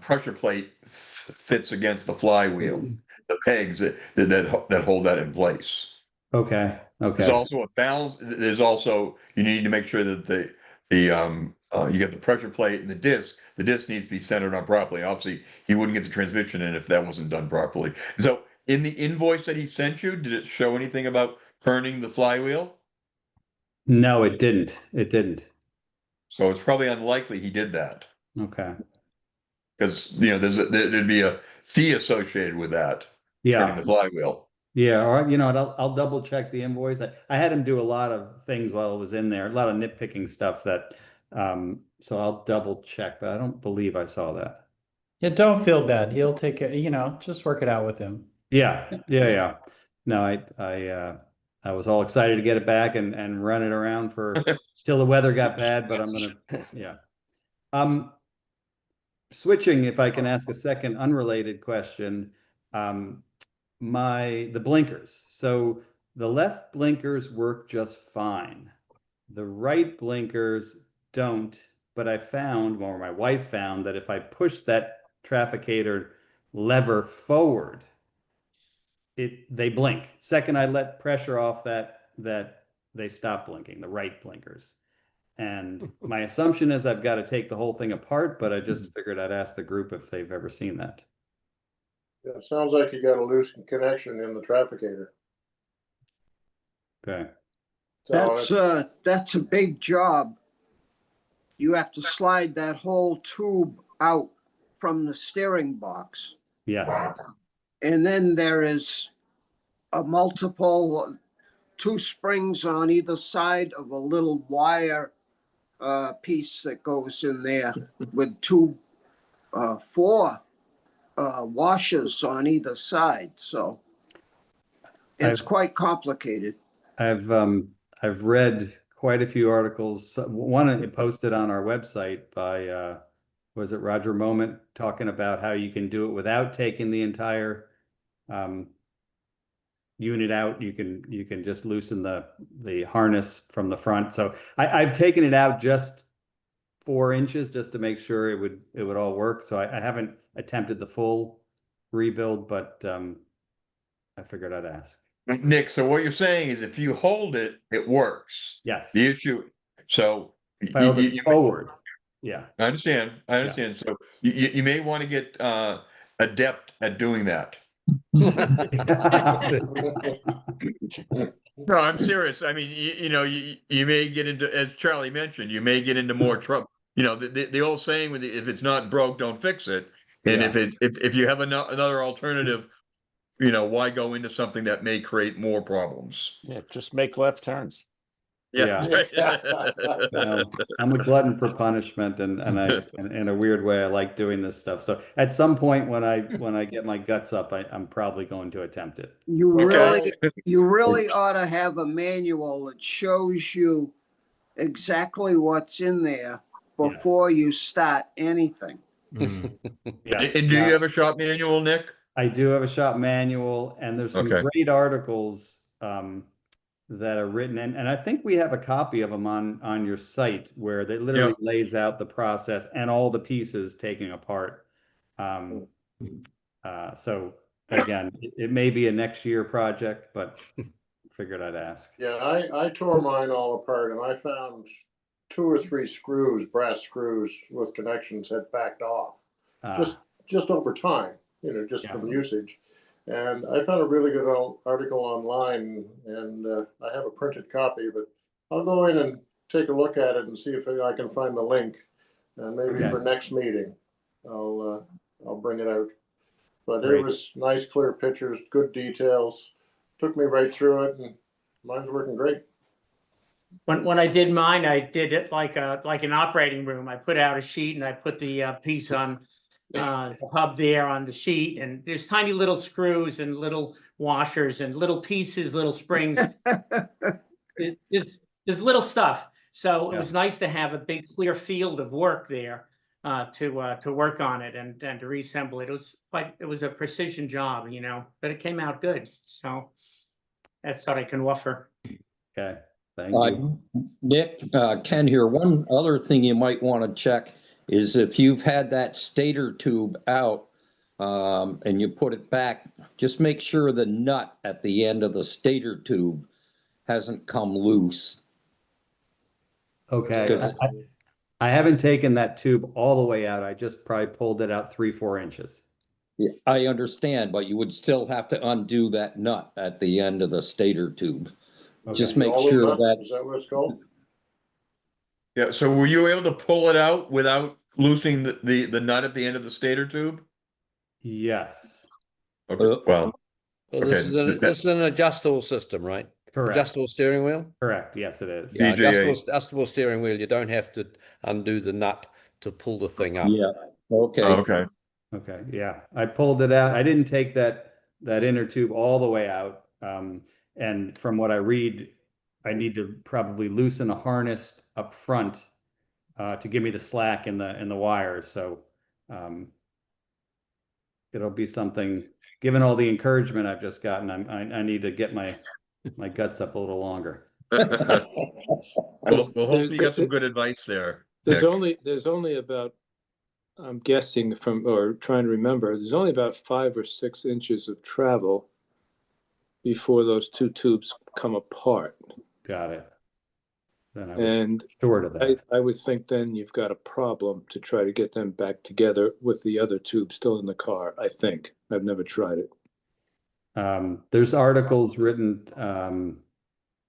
pressure plate fits against the flywheel, the pegs that hold that in place. Okay. There's also a balance. There's also, you need to make sure that you get the pressure plate and the disc. The disc needs to be centered on properly. Obviously, he wouldn't get the transmission in if that wasn't done properly. So, in the invoice that he sent you, did it show anything about turning the flywheel? No, it didn't. It didn't. So it's probably unlikely he did that. Okay. Because there'd be a fee associated with that, turning the flywheel. Yeah, or I'll double check the invoice. I had him do a lot of things while it was in there, a lot of nitpicking stuff that so I'll double check, but I don't believe I saw that. Yeah, don't feel bad. He'll take it, just work it out with him. Yeah. No, I was all excited to get it back and run it around till the weather got bad, but yeah. Switching, if I can ask a second unrelated question, the blinkers. So the left blinkers work just fine. The right blinkers don't, but my wife found that if I push that trafficator lever forward, they blink. Second, I let pressure off that they stop blinking, the right blinkers. And my assumption is I've got to take the whole thing apart, but I just figured I'd ask the group if they've ever seen that. Yeah, it sounds like you got a loose connection in the trafficator. Okay. So that's a big job. You have to slide that whole tube out from the steering box. Yes. And then there is a multiple, two springs on either side of a little wire piece that goes in there with four washers on either side. So it's quite complicated. I've read quite a few articles. One posted on our website by was it Roger Moment, talking about how you can do it without taking the entire unit out. You can just loosen the harness from the front. So I've taken it out just 4 inches just to make sure it would all work. So I haven't attempted the full rebuild, but I figured I'd ask. Nick, so what you're saying is if you hold it, it works. Yes. The issue, so if I hold it forward. Yeah. I understand. Yeah. So you may want to get adept at doing that. No, I'm serious. I mean, you may get into, as Charlie mentioned, you may get into more trouble. The old saying with if it's not broke, don't fix it. And if you have another alternative, why go into something that may create more problems? Yeah, just make left turns. Yeah. I'm a glutton for punishment, and in a weird way, I like doing this stuff. So at some point when I get my guts up, I'm probably going to attempt it. You really ought to have a manual that shows you exactly what's in there before you start anything. Yeah. And do you have a shop manual, Nick? I do have a shop manual, and there's some great articles that are written, and I think we have a copy of them on your site where they literally lays out the process and all the pieces taking apart. So again, it may be a next year project, but figured I'd ask. Yeah, I tore mine all apart and I found 2 or 3 screws, brass screws with connections had backed off. Just Ah, just over time, you know, just Yeah. from usage. And I found a really good article online, and I have a printed copy, but I'll go in and take a look at it and see if I can find the link. And maybe Okay. for next meeting, I'll bring it out. But it Great. was nice, clear pictures, good details. Took me right through it, and mine's working great. When I did mine, I did it like an operating room. I put out a sheet and I put the piece on the hub there on the sheet, and there's tiny little screws and little washers and little pieces, little springs. There's little stuff. So it was nice to have a big clear field of work there to work on it and to reassemble it. It was a precision job, you know, but it came out good. So that's what I can offer. Okay. Thank you. Nick, Ken here. One other thing you might want to check is if you've had that stator tube out and you put it back, just make sure the nut at the end of the stator tube hasn't come loose. Okay. Good. I haven't taken that tube all the way out. I just probably pulled it out 3-4 inches. Yeah, I understand, but you would still have to undo that nut at the end of the stator tube. Okay. Just make Hollow sure nut, that. is that what it's called? Yeah, so were you able to pull it out without loosening the nut at the end of the stator tube? Yes. Okay, well, Well, this is this is an adjustable system, right? Correct. Adjustable steering wheel? Correct. Yes, it is. Yeah, BJA. adjustable steering wheel. You don't have to undo the nut to pull the thing up. Yeah. Okay. Oh, okay. Okay. Yeah. I pulled it out. I didn't take that inner tube all the way out. And from what I read, I need to probably loosen a harness up front to give me the slack in the wires. So it'll be something. Given all the encouragement I've just gotten, I need to get my guts up a little longer. Well, hopefully you got some good advice there. There's Nick. only about, I'm guessing from, or trying to remember, there's only about 5 or 6 inches of travel before those 2 tubes come apart. Got it. Then I was And short of that. I would think then you've got a problem to try to get them back together with the other tube still in the car, I think. I've never tried it. There's articles written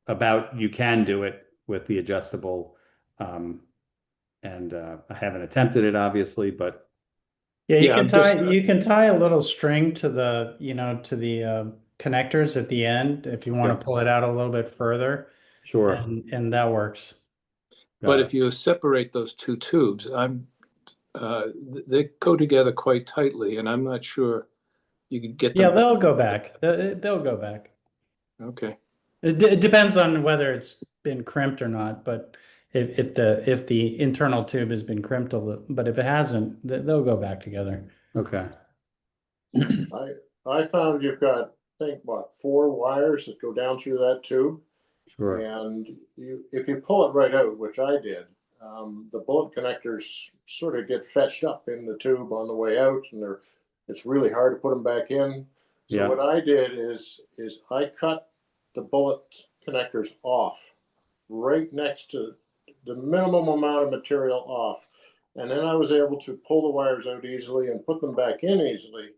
about you can do it with the adjustable, and I haven't attempted it obviously, but Yeah, you Yeah, can I'm just- tie a little string to the connectors at the end if you want to pull it out a little bit further. sure. And that works. But if you separate those 2 tubes, they go together quite tightly, and I'm not sure you could get them. Yeah, they'll go back. They'll go back. Okay. It depends on whether it's been crimped or not, but if the internal tube has been crimped a little, but if it hasn't, they'll go back together. Okay. I found you've got, I think, what, 4 wires that go down through that tube. Sure. And if you pull it right out, which I did, the bullet connectors sort of get fetched up in the tube on the way out, and it's really hard to put them back in. So Yeah. what I did is I cut the bullet connectors off right next to the minimum amount of material off. And then I was able to pull the wires out easily and put them back in easily.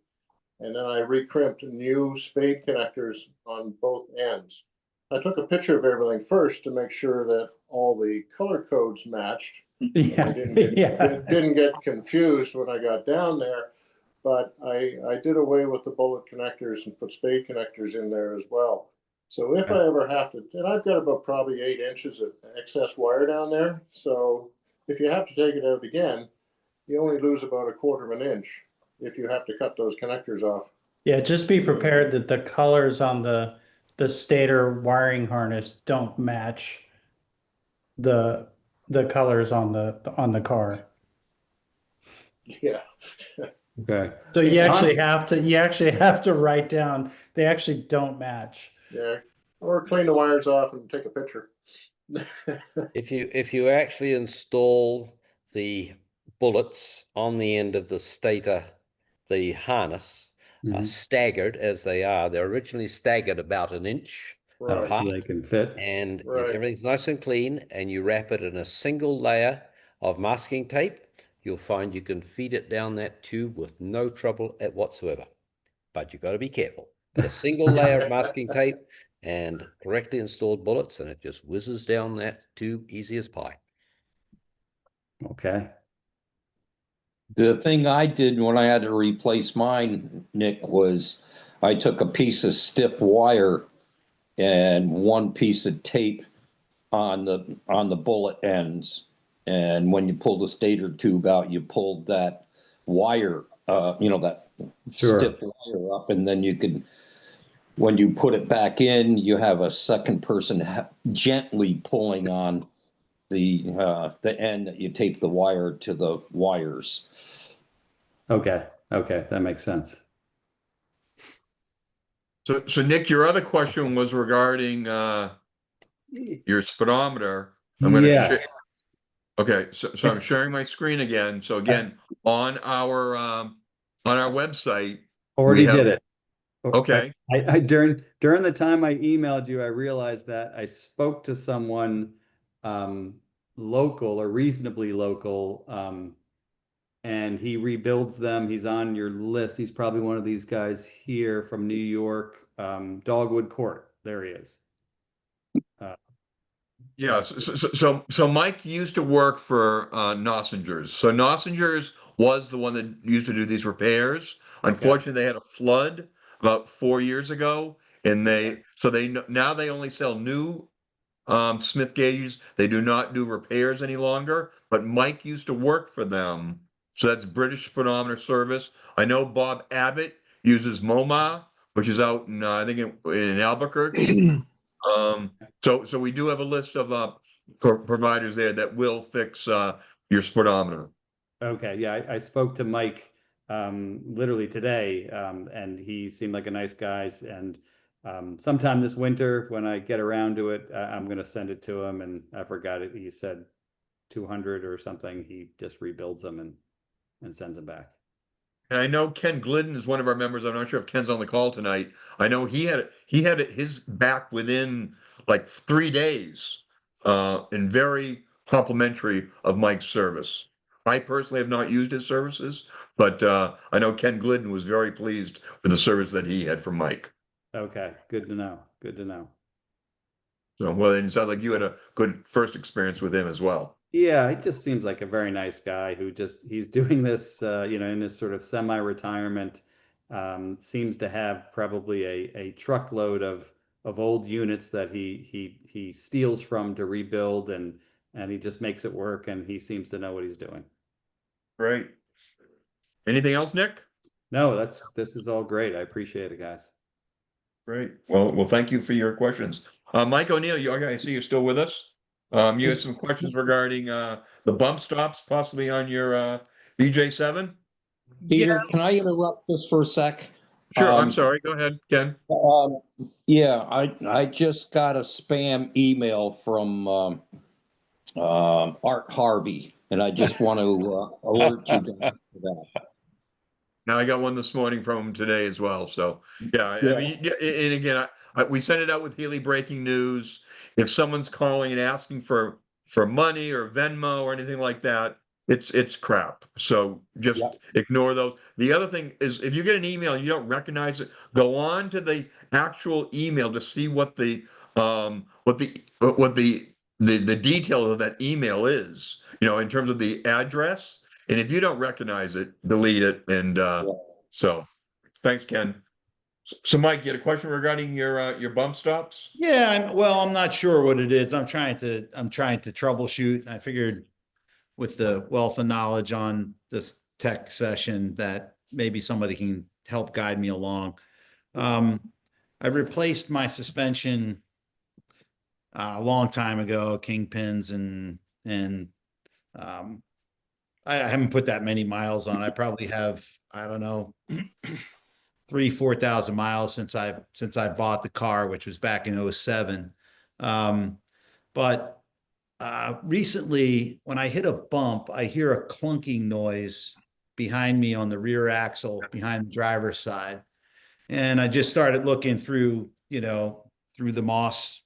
And then I recrimped new spade connectors on both ends. I took a picture of everything first to make sure that all the color codes matched. Yeah. I didn't get confused when I got down there, but I did away with the bullet connectors and put spade connectors in there as well. So if I ever have to, and I've got about probably 8 inches of excess wire down there. So if you have to take it out again, you only lose about 1/4 of an inch if you have to cut those connectors off. Yeah, just be prepared that the colors on the stator wiring harness don't match the colors on the car. Yeah. Okay. So you actually have to write down they actually don't match. Yeah. Or clean the wires off and take a picture. If you actually install the bullets on the end of the stator, the harness, staggered as they are, they're originally staggered about 1 inch. Right. apart, So they can fit. and Right. everything's nice and clean, and you wrap it in a single layer of masking tape, you'll find you can feed it down that tube with no trouble whatsoever. But you've got to be careful. But a single layer of masking tape and correctly installed bullets, and it just whizzes down that tube easy as pie. Okay. The thing I did when I had to replace mine, Nick, was I took a piece of stiff wire and one piece of tape on the bullet ends. And when you pull the stator tube out, you pulled that wire, that Sure. stiff wire up, and then you could, when you put it back in, you have a second person gently pulling on the end that you tape the wire to the wires. Okay. Okay. That makes sense. So Nick, your other question was regarding your speedometer. I'm going to share. Yes. Okay, so I'm sharing my screen again. So again, on our website, Already we have, did it. okay. I during the time I emailed you, I realized that I spoke to someone local or reasonably local, and he rebuilds them. He's on your list. He's probably one of these guys here from New York, Dogwood Court. There he is. Yeah, so Mike used to work for Nossingers. So Nossingers was the one that used to do these repairs. Unfortunately, they had a flood about 4 years ago, and now they only sell new Smith gauges. They do not do repairs any longer. But Mike used to work for them, so that's British Speedometer Service. I know Bob Abbott uses MoMA, which is out in I think in Albuquerque. So we do have a list of providers there that will fix your speedometer. Okay, yeah, I spoke to Mike literally today, and he seemed like a nice guy. And sometime this winter, when I get around to it, I'm going to send it to him. And I forgot it. He said 200 or something. He just rebuilds them and sends them back. And I know Ken Glidden is one of our members. I'm not sure if Ken's on the call tonight. I know he had his back within like 3 days, and very complimentary of Mike's service. I personally have not used his services, but I know Ken Glidden was very pleased with the service that he had from Mike. Okay, good to know. Good to know. So, well, it sounds like you had a good first experience with him as well. Yeah, he just seems like a very nice guy who he's doing this, in this sort of semi-retirement. Seems to have probably a truckload of old units that he steals from to rebuild, and he just makes it work, and he seems to know what he's doing. Great. Anything else, Nick? No, this is all great. I appreciate it, guys. Great. Well, thank you for your questions. Mike O'Neill, I see you're still with us. You had some questions regarding the bump stops possibly on your BJ7? Peter, can I interrupt just for a sec? Sure, I'm sorry. Go ahead, Ken. Yeah, I just got a spam email from Art Harvey, and I just want to alert you guys to that. Now I got one this morning from him today as well. So yeah, I mean, and again, we send it out with Healey Breaking News. If someone's calling and asking for money or Venmo or anything like that, it's crap. So just ignore those. The other thing is, if you get an email and you don't recognize it, go on to the actual email to see what the detail of that email is. In terms of the address. And if you don't recognize it, delete it. And so, thanks, Ken. So, Mike, you had a question regarding your bump stops? Yeah, I'm not sure what it is. I'm trying to troubleshoot. I figured with the wealth of knowledge on this tech session that maybe somebody can help guide me along. I replaced my suspension a long time ago, kingpins, and I haven't put that many miles on. I probably have, I don't know, 4,000 miles since I bought the car, which was back in 07. But recently, when I hit a bump, I hear a clunking noise behind me on the rear axle, behind the driver's side. And I just started looking through, through the Moss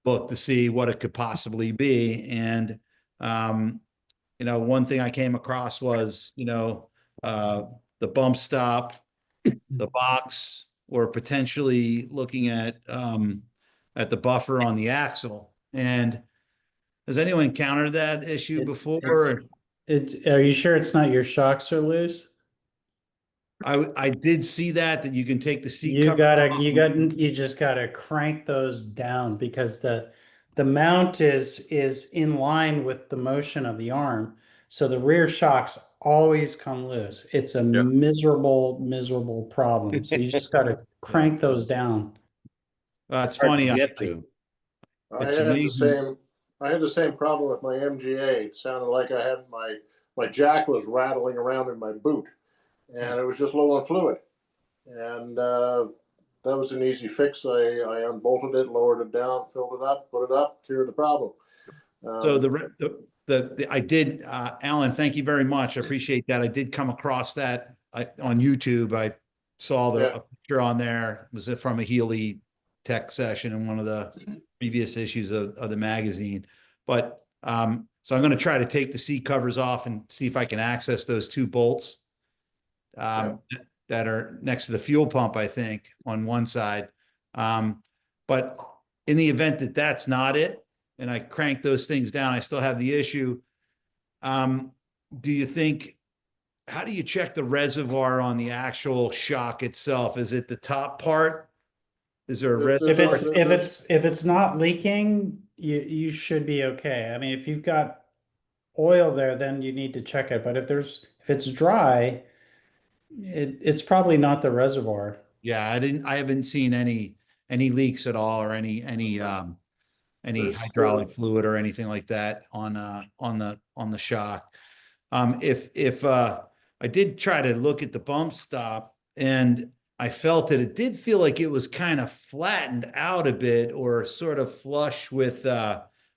book to see what it could possibly be. And, you know, one thing I came across was, you know, the bump stop, the box, or potentially looking at the buffer on the axle. And has anyone encountered that issue before? Are you sure it's not your shocks are loose? I did see that you can take the seat cover off. You just gotta crank those down because the mount is in line with the motion of the arm. So the rear shocks always come loose. It's a miserable problem. So you just gotta crank those down. It's funny. I It's had amazing. I had the same problem with my MGA. It sounded like I had my jack was rattling around in my boot, and it was just low on fluid. And that was an easy fix. I unbolted it, lowered it down, filled it up, put it up, cured the problem. So I did, Alan, thank you very much. I appreciate that. I did come across that on YouTube. I saw a picture on there. Was it from a Healey tech session in one of the previous issues of the magazine? But so I'm going to try to take the seat covers off and see if I can access those two bolts that are next to the fuel pump, I think, on one side. But in the event that that's not it, and I crank those things down, I still have the issue. Do you think, how do you check the reservoir on the actual shock itself? Is it the top part? Is there a reservoir? If it's not leaking, you should be okay. I mean, if you've got oil there, then you need to check it. But if it's dry, it's probably not the reservoir. Yeah, I haven't seen any leaks at all, or any hydraulic fluid or anything like that on the shock. If I did try to look at the bump stop, and I felt it did feel like it was kind of flattened out a bit, or sort of flush with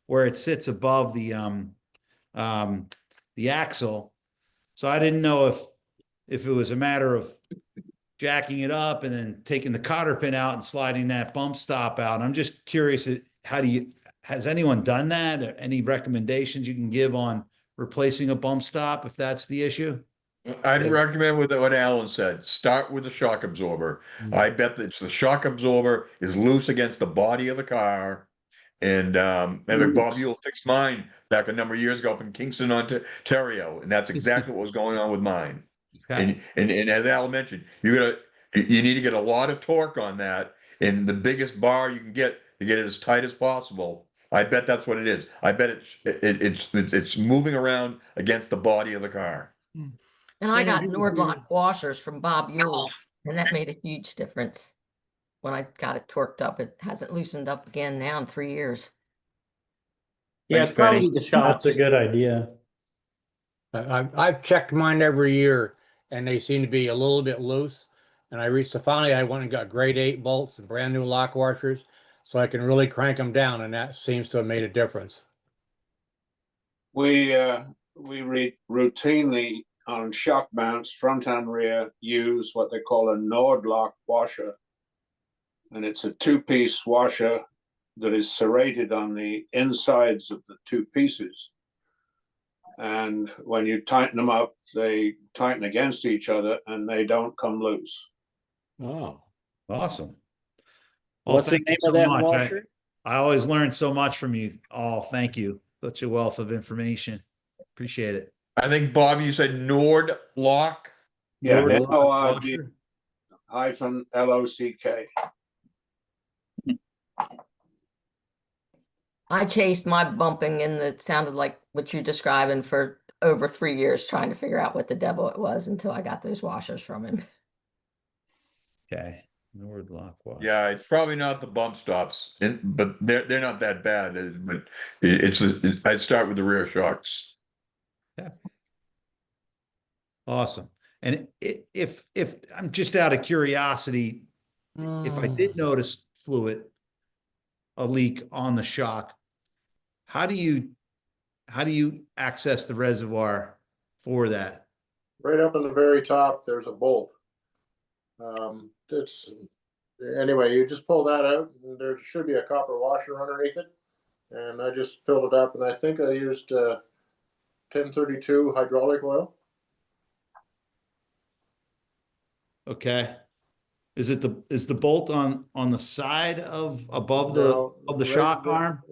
where it sits above the axle. So I didn't know if it was a matter of jacking it up and then taking the cotter pin out and sliding that bump stop out. I'm just curious, has anyone done that? Or any recommendations you can give on replacing a bump stop if that's the issue? I'd recommend with what Alan said, start with the shock absorber. I bet that the shock absorber is loose against the body of the car. And Bob Ewell fixed mine back a number of years ago up in Kingston, Ontario, and that's exactly what was going on with mine. Okay. And as Al mentioned, you need to get a lot of torque on that, and the biggest bar you can get to get it as tight as possible. I bet that's what it is. I bet it's moving around against the body of the car. And I got Nordlock washers from Bob Ewell, and that made a huge difference. When I got it torqued up, it hasn't loosened up again now in 3 years. Yeah, it's probably the shocks. That's a good idea. I've checked mine every year, and they seem to be a little bit loose. And finally I went and got grade 8 bolts and brand new lock washers, so I can really crank them down, and that seems to have made a difference. We routinely on shock mounts, front and rear, use what they call a Nordlock washer. And it's a 2-piece washer that is serrated on the insides of the 2 pieces. And when you tighten them up, they tighten against each other and they don't come loose. Oh, awesome. Well, What's the name of that washer? I always learn so much from you all. Thank you. Such a wealth of information. Appreciate it. I think, Bob, you said Nordlock? Yeah, Nordlock NORD-LOCK. I chased my bumping, and it sounded like what you're describing for over 3 years, trying to figure out what the devil it was until I got those washers from him. Okay. Nordlock washer. Yeah, it's probably not the bump stops, but they're not that bad. But I'd start with the rear shocks. Yeah. Awesome. And if I'm just out of curiosity, if I did notice a leak on the shock, how do you access the reservoir for that? Right up in the very top, there's a bolt. It's anyway, you just pull that out, and there should be a copper washer underneath it. And I just filled it up, and I think I used 1032 hydraulic oil. Okay. Is the bolt on the side of above No, the shock arm?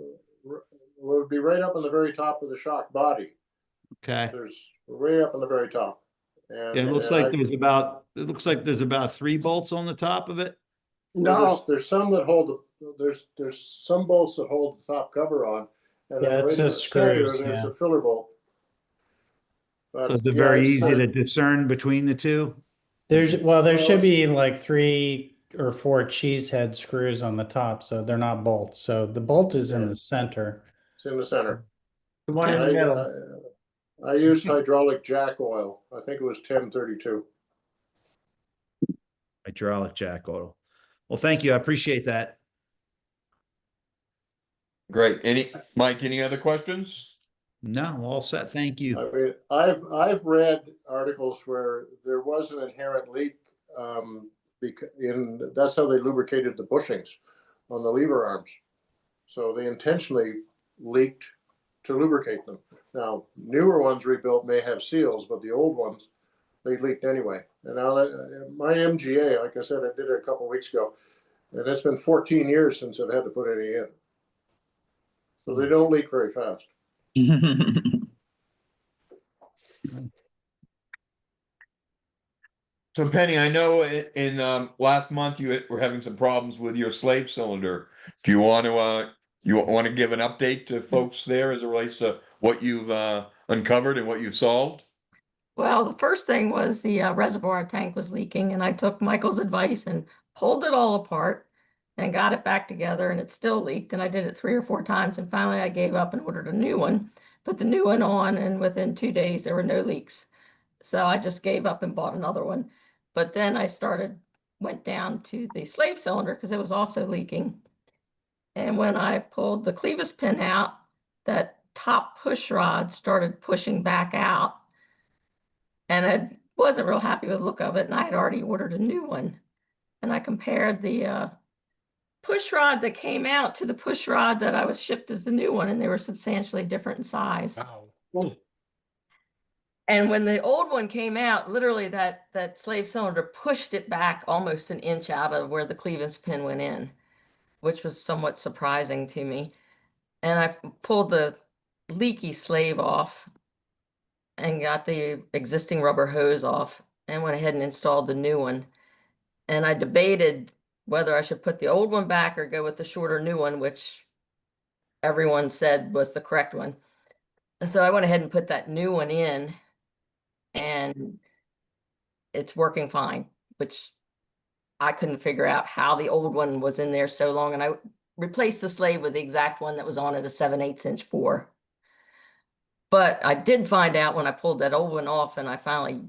It would be right up on the very top of the shock body. Okay. There's right up on the very top. And Yeah, it looks like there's about 3 bolts on the top of it. Well, there's some that hold there's some bolts that hold the top cover on, and Yeah, then it right in the says center screws, there's yeah. a filler bolt. But, So they're yeah, very it's, easy to discern between the two. There Well, should be like 3 or 4 cheese head screws on the top, so they're not bolts. So the bolt is in the center. It's in the center. The one in the middle. I used hydraulic jack oil. I think it was 1032. Hydraulic jack oil. Well, thank you. I appreciate that. Great. Mike, any other questions? No, all set. Thank you. I mean, I've read articles where there was an inherent leak, because that's how they lubricated the bushings on the lever arms. So they intentionally leaked to lubricate them. Now, newer ones rebuilt may have seals, but the old ones, they leaked anyway. And now my MGA, like I said, I did it a couple of weeks ago, and it's been 14 years since I've had to put any in. So they don't leak very fast. So Penny, I know in last month you were having some problems with your slave cylinder. Do you want to give an update to folks there as it relates to what you've uncovered and what you've solved? Well, the first thing was the reservoir tank was leaking, and I took Michael's advice and pulled it all apart and got it back together, and it still leaked. And I did it 3 or 4 times, and finally I gave up and ordered a new one, put the new one on, and within 2 days there were no leaks. So I just gave up and bought another one. But then I went down to the slave cylinder because it was also leaking. And when I pulled the clevis pin out, that top push rod started pushing back out. And I wasn't real happy with the look of it, and I had already ordered a new one. And I compared the push rod that came out to the push rod that I was shipped as the new one, and they were substantially different in size. Wow. And when the old one came out, literally that slave cylinder pushed it back almost an inch out of where the clevis pin went in, which was somewhat surprising to me. And I pulled the leaky slave off and got the existing rubber hose off and went ahead and installed the new one. And I debated whether I should put the old one back or go with the shorter new one, which everyone said was the correct one. And so I went ahead and put that new one in, and it's working fine, which I couldn't figure out how the old one was in there so long. And I replaced the slave with the exact one that was on it, a 7/8 inch bore. But I did find out when I pulled that old one off and I finally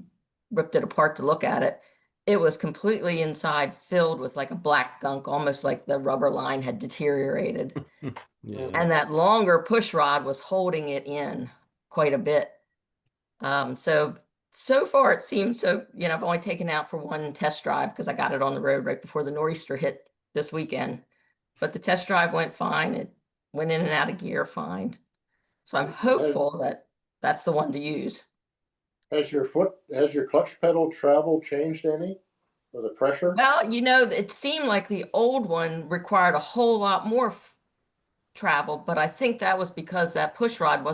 ripped it apart to look at it, it was completely inside filled with like a black gunk, almost like the rubber line had deteriorated. Yeah. And that longer push rod was holding it in quite a bit. So far it seems so, I've only taken it out for one test drive because I got it on the road right before the nor'easter hit this weekend. But the test drive went fine. It went in and out of gear fine. So I'm hopeful that that's the one to use. Has your clutch pedal travel changed any? Or the pressure? Well, it seemed like the old one required a whole lot more travel, but I think that was because that push rod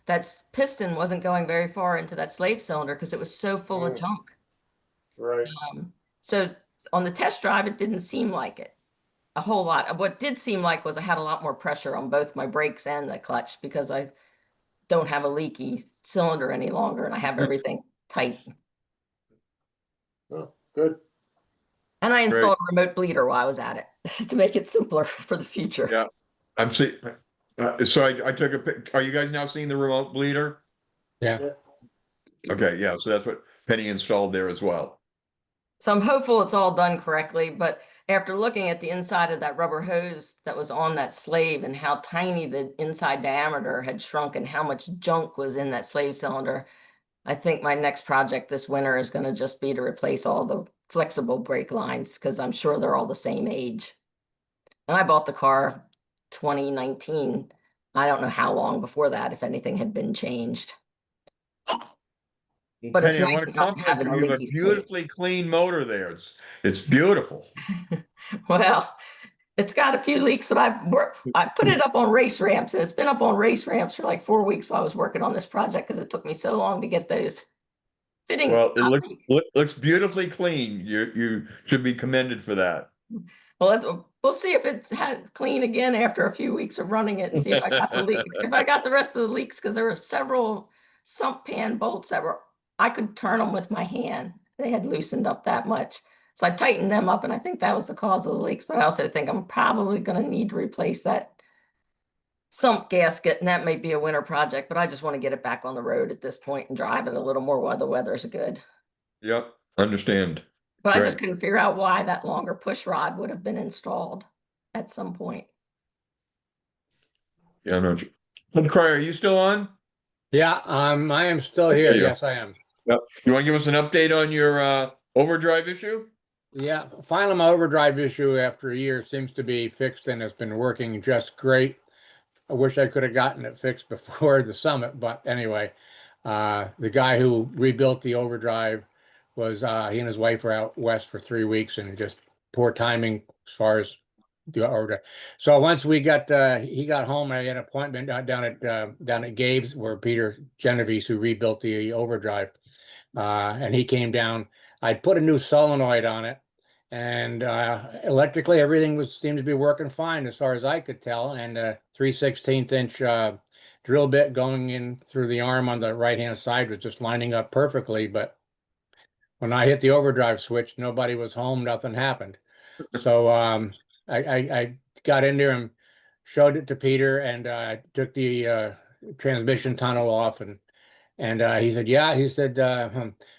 that piston wasn't going very far into that slave cylinder because it was so full of junk. Right. So on the test drive, it didn't seem like it a whole lot. What did seem like was I had a lot more pressure on both my brakes and the clutch because I don't have a leaky cylinder any longer and I have everything tight. Oh, good. And I installed a remote bleeder while I was at it to make it simpler for the future. Yeah, I'm seeing. So I took a pic. Are you guys now seeing the remote bleeder? Yeah. Okay, yeah. So that's what Penny installed there as well. So I'm hopeful it's all done correctly, but after looking at the inside of that rubber hose that was on that slave and how tiny the inside diameter had shrunk and how much junk was in that slave cylinder, I think my next project this winter is going to just be to replace all the flexible brake lines because I'm sure they're all the same age. And I bought the car 2019. I don't know how long before that, if anything had been changed. But it's Penny, I nice want to not compliment having you. a You have a leaky slate. beautifully clean motor there. It's beautiful. Well, it's got a few leaks, but I put it up on race ramps, and it's been up on race ramps for like 4 weeks while I was working on this project because it took me so long to get those fittings. Well, it looks beautifully clean. You should be commended for that. Well, we'll see if it's clean again after a few weeks of running it and see if I got the leak, if I got the rest of the leaks, because there were several sump pan bolts that I could turn them with my hand. They had loosened up that much. So I tightened them up, and I think that was the cause of the leaks. But I also think I'm probably going to need to replace that sump gasket, and that may be a winter project, but I just want to get it back on the road at this point and drive it a little more while the weather's good. Yep, understand. But I just couldn't figure out why that longer push rod would have been installed at some point. Yeah, I'm not sure. Cryer, are you still on? Yeah, I am still here. Yes, I am. Yep. You want to give us an update on your overdrive issue? Yeah, finally my overdrive issue after a year seems to be fixed and it's been working just great. I wish I could have gotten it fixed before the summit, but anyway, the guy who rebuilt the overdrive was he and his wife were out west for 3 weeks and just poor timing as far as the overdrive. So once we got he got home, I had an appointment down at Gabe's where Peter Genovese, who rebuilt the overdrive, and he came down. I'd put a new solenoid on it, and electrically everything seemed to be working fine as far as I could tell. And 3/16 inch drill bit going in through the arm on the right hand side was just lining up perfectly. But when I hit the overdrive switch, nobody was home, nothing happened. So I got in there and showed it to Peter, and took the transmission tunnel off, and he said, yeah, he said,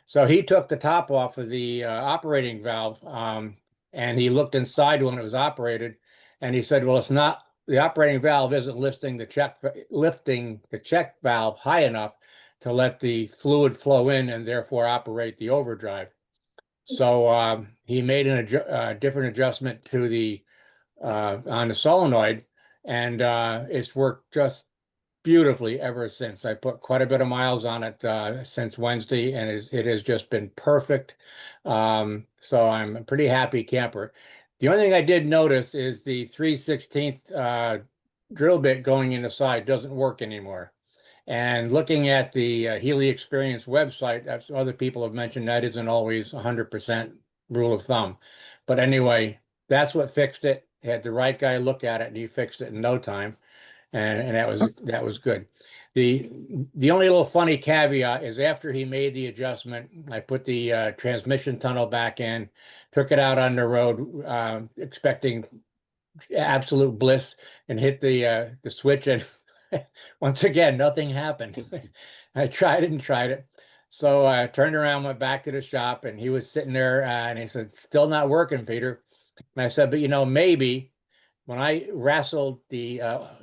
so he took the top off of the operating valve, and he looked inside when it was operated, and he said, well, it's not, the operating valve isn't lifting the check valve high enough to let the fluid flow in and therefore operate the overdrive. So he made a different adjustment to the on the solenoid, and it's worked just beautifully ever since. I put quite a bit of miles on it since Wednesday, and it has just been perfect. So I'm a pretty happy camper. The only thing I did notice is the 3/16 drill bit going in the side doesn't work anymore. And looking at the Healey Experience website, that's other people have mentioned that isn't always 100% rule of thumb. But anyway, that's what fixed it. Had the right guy look at it, and he fixed it in no time. And that was good. The only little funny caveat is after he made the adjustment, I put the transmission tunnel back in, took it out on the road, expecting absolute bliss, and hit the switch, and once again nothing happened. I tried it. So I turned around, went back to the shop, and he was sitting there, and he said, "Still not working, Peter." And I said, "But maybe." When I wrestled the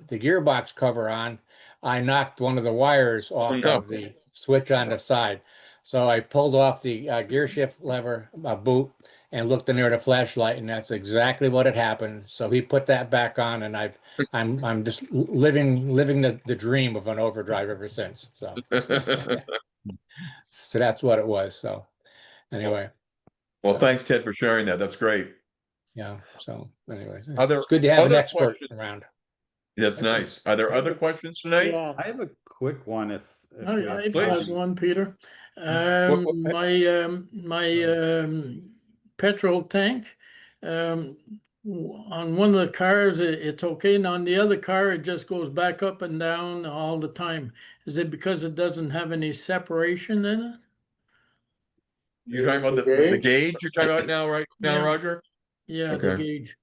gearbox cover on, I knocked one of the wires off of the switch on the side. So I pulled off the gear shift lever boot and looked in there at a flashlight, and that's exactly what had happened. So he put that back on, and I'm just living the dream of an overdrive ever since. So so that's what it was. So anyway. Well, thanks, Ted, for sharing that. That's great. Yeah. So anyway, it's good to have an expert around. That's nice. Are there other questions tonight? Yeah. I have a quick one if I've got one, Peter. My petrol tank, on one of the cars, it's okay, and on the other car, it just goes back up and down all the time. Is it because it doesn't have any separation in it? You're talking about the gauge you're talking about now, right now, Yeah. Roger? Yeah, Okay. the gauge.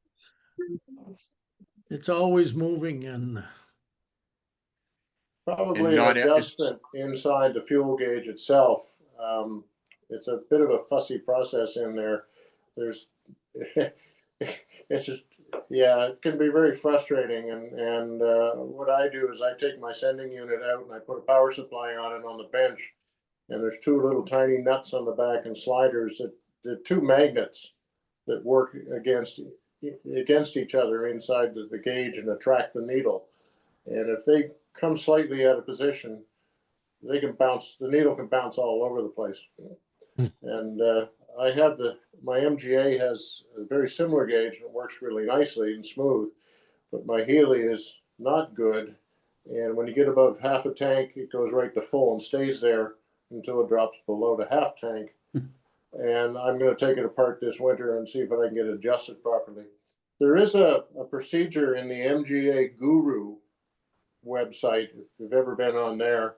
It's always moving, and probably an adjustment inside the fuel gauge itself. It's a bit of a fussy process in there. There's, it's just, yeah, it can be very frustrating. And what I do is I take my sending unit out and I put a power supply on it on the bench. And there's two little tiny nuts on the back and sliders the two magnets that work against each other inside the gauge and attract the needle. And if they come slightly out of position, they can bounce, the needle can bounce all over the place. And I have my MGA has a very similar gauge and it works really nicely and smooth, but my Healey is not good. And when you get above half a tank, it goes right to full and stays there until it drops below the half tank. And I'm going to take it apart this winter and see if I can get it adjusted properly. There is a procedure in the MGA Guru website, if you've ever been on there.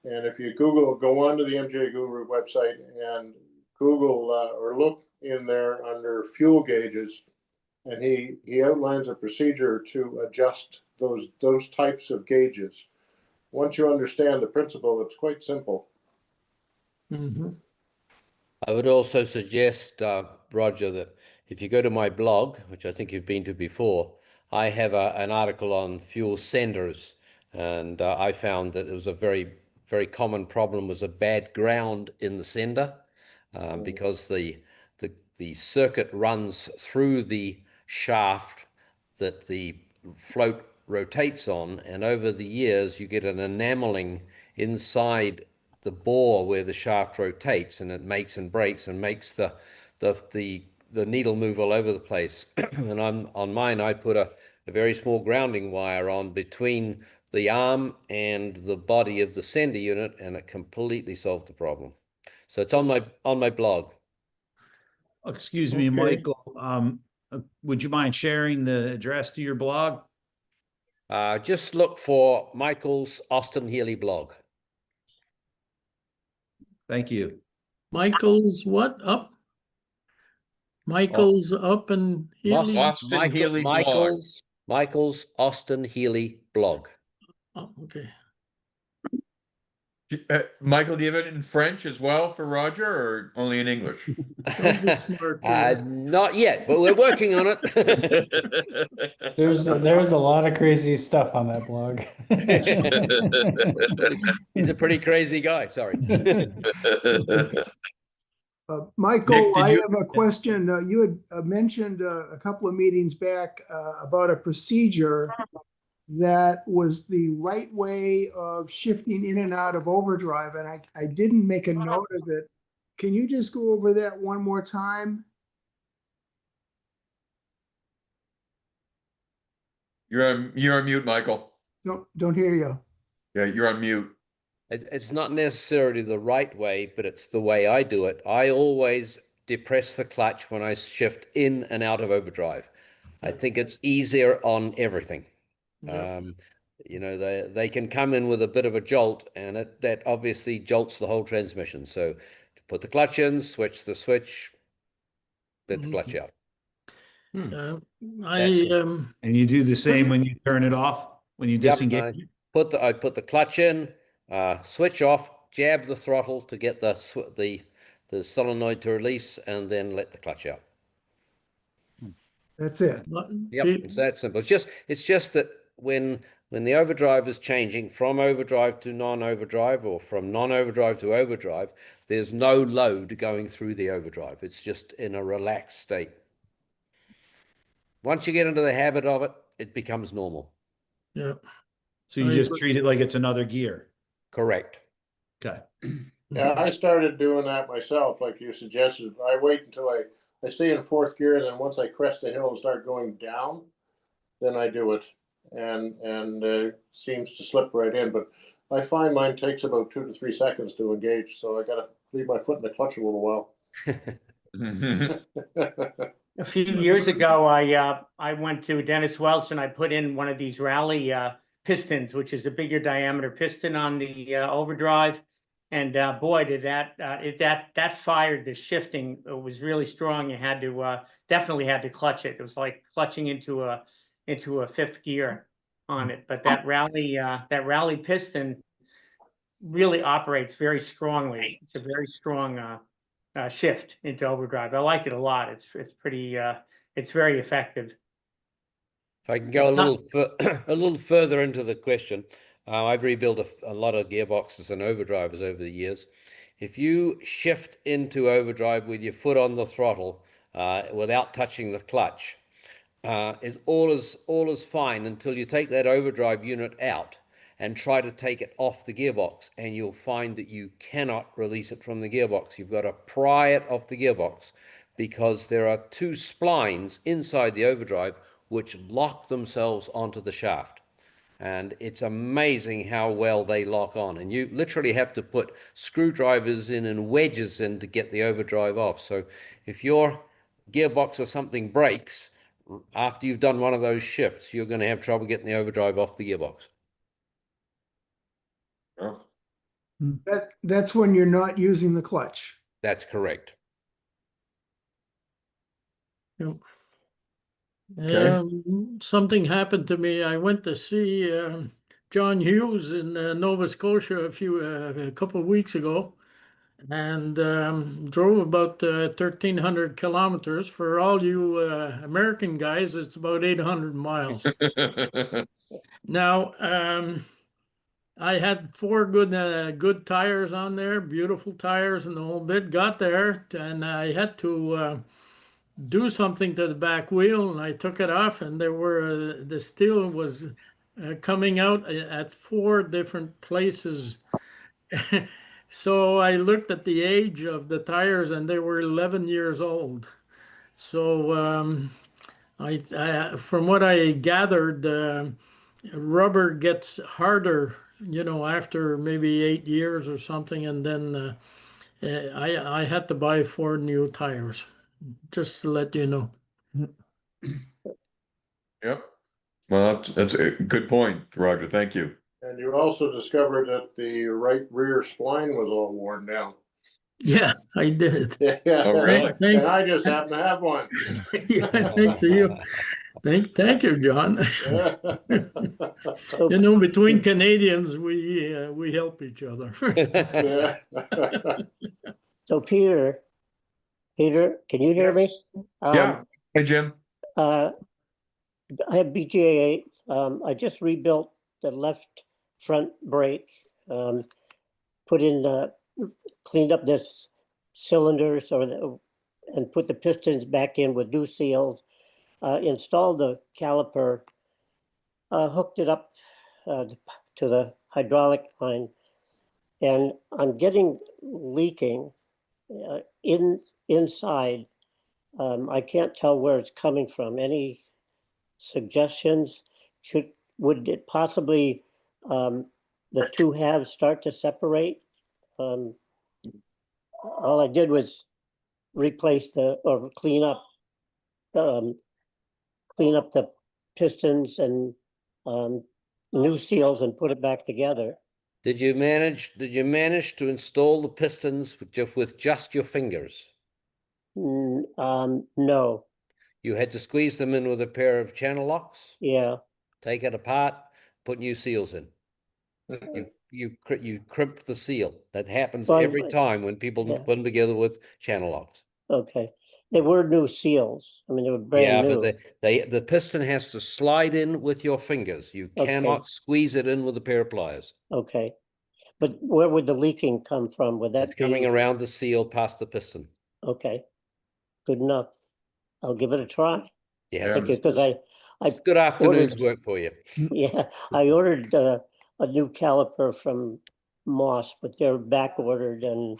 And if you go onto the MGA Guru website and Google or look in there under fuel gauges, and he outlines a procedure to adjust those types of gauges. Once you understand the principle, it's quite simple. Mm-hmm. I would also suggest, Roger, that if you go to my blog, which I think you've been to before, I have an article on fuel senders, and I found that it was a very, very common problem was a bad ground in the sender, because the circuit runs through the shaft that the float rotates on, and over the years you get an enameling inside the bore where the shaft rotates, and it makes and breaks and makes the needle move all over the place. And on mine, I put a very small grounding wire on between the arm and the body of the sender unit, and it completely solved the problem. So it's on my blog. Excuse me, Michael. Would you mind sharing the address to your blog? Just look for Michael's Austin-Healey blog. Thank you. Michael's what up? Michael's up and Healey. Austin-Healey blog. Michael's Austin-Healey blog. Oh, okay. Michael, do you have it in French as well for Roger, or only in English? Not yet, but we're working on it. There's a lot of crazy stuff on that blog. He's a pretty crazy guy. Sorry. Michael, Nick, I have a question. You had mentioned a couple of meetings back about a procedure that was the right way of shifting in and out of overdrive, and I didn't make a note of it. Can you just go over that one more time? You're on mute, Michael. Don't hear you. Yeah, you're on mute. It's not necessarily the right way, but it's the way I do it. I always depress the clutch when I shift in and out of overdrive. I think it's easier on everything. Yeah. They can come in with a bit of a jolt, and that obviously jolts the whole transmission. So to put the clutch in, switch the switch, let the clutch out. And you do the same when you turn it off, when you disengage? I put the clutch in, switch off, jab the throttle to get the solenoid to release, and then let the clutch out. That's it. Yep, it's that simple. It's just that when the overdrive is changing from overdrive to non-overdrive, or from non-overdrive to overdrive, there's no load going through the overdrive. It's just in a relaxed state. Once you get into the habit of it, it becomes normal. Yeah. So you just treat it like it's another gear. Correct. Okay. Yeah, I started doing that myself, like you suggested. I wait until I stay in fourth gear, and then once I crest the hill and start going down, then I do it, and seems to slip right in. But I find mine takes about 2 to 3 seconds to engage, so I got to leave my foot in the clutch a little while. A few years ago, I went to Dennis Welch and I put in one of these rally pistons, which is a bigger diameter piston on the overdrive. And boy, did that fired the shifting. It was really strong. You had to definitely had to clutch it. It was like clutching into a fifth gear on it. But that rally piston really operates very strongly. It's a very strong shift into overdrive. I like it a lot. It's pretty. It's very effective. If I can go a little further into the question, I've rebuilt a lot of gearboxes and overdrivers over the years. If you shift into overdrive with your foot on the throttle without touching the clutch, all is fine until you take that overdrive unit out and try to take it off the gearbox, and you'll find that you cannot release it from the gearbox. You've got to pry it off the gearbox because there are two splines inside the overdrive which lock themselves onto the shaft. And it's amazing how well they lock on. And you literally have to put screwdrivers in and wedges in to get the overdrive off. So if your gearbox or something breaks, after you've done one of those shifts, you're going to have trouble getting the overdrive off the gearbox. Oh. That's when you're not using the clutch. That's correct. Yep. Okay. Something happened to me. I went to see John Hughes in Nova Scotia a couple of weeks ago, and drove about 1,300 kilometers. For all you American guys, it's about 800 miles. Now, I had four good tires on there, beautiful tires and the whole bit. Got there, and I had to do something to the back wheel, and I took it off, and there were the steel was coming out at four different places. So I looked at the age of the tires, and they were 11 years old. So from what I gathered, rubber gets harder, after maybe 8 years or something, and then I had to buy four new tires, just to let you know. Yep. Well, that's a good point, Roger. Thank you. And you also discovered that the right rear spline was all worn down. Yeah, I did. Yeah. Oh, really? And I just happen to have one. Yeah, thanks to you. Thank you, John. Between Canadians, we help each other. So Peter, can you hear me? Yeah. Hey, Jim. I have BGA 8. I just rebuilt the left front brake, cleaned up the cylinders and put the pistons back in with new seals, installed the caliper, hooked it up to the hydraulic line, and I'm getting leaking inside. I can't tell where it's coming from. Any suggestions? Would it possibly the two halves start to separate? All I did was replace clean up the pistons and new seals and put it back together. Did you manage to install the pistons with just your fingers? No. You had to squeeze them in with a pair of channel locks? Yeah. Take it apart, put new seals in. You crimped the seal. That happens every time when people put them together with channel locks. Okay. They were new seals. I mean, they were brand new. But the piston has to slide in with your fingers. You cannot squeeze it in with a pair of pliers. Okay. But where would the leaking come from? Would that It's coming around the seal past the piston. Okay. Good enough. I'll give it a try. Yeah. Thank you, because I good afternoon's work for you. Yeah, I ordered a new caliper from Moss, but they're back ordered, and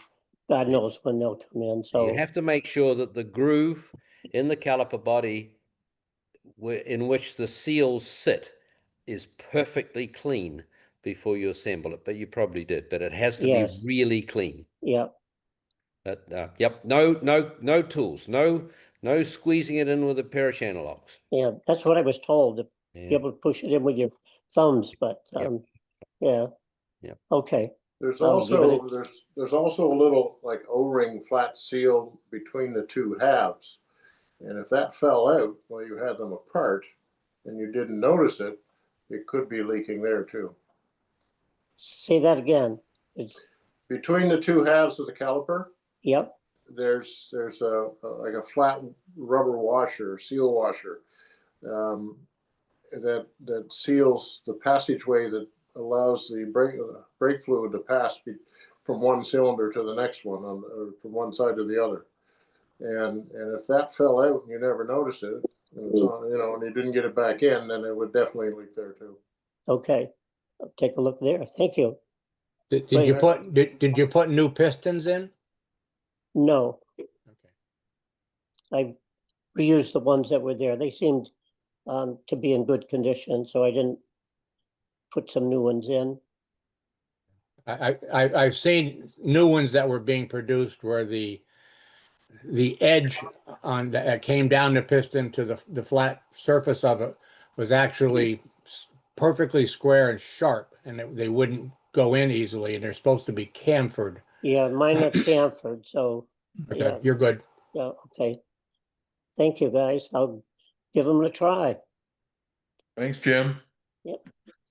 God knows when they'll come in. So you have to make sure that the groove in the caliper body in which the seals sit is perfectly clean before you assemble it. But you probably did. But it has to be really clean. Yeah. But yep, no tools, no squeezing it in with a pair of channel locks. Yeah, that's what I was told, to be able to push it in with your thumbs, but yeah. Okay. There's also a little like O-ring flat seal between the two halves. And if that fell out while you had them apart and you didn't notice it, it could be leaking there too. Say that again. Between the two halves of the caliper. Yep. There's like a flat rubber washer, seal washer, that seals the passageway that allows the brake fluid to pass from one cylinder to the next one, or from one side to the other. And if that fell out and you never noticed it, and it's on, and you didn't get it back in, then it would definitely leak there too. Okay, I'll take a look there. Thank you. Did you put new pistons in? No. I reused the ones that were there. They seemed to be in good condition, so I didn't put some new ones in. I've seen new ones that were being produced where the edge on that came down the piston to the flat surface of it was actually perfectly square and sharp, and they wouldn't go in easily, and they're supposed to be chamfered. Yeah, mine are chamfered, so Okay, yeah. you're good. Yeah, okay. Thank you, guys. I'll give them a try. Thanks, Jim. Yep.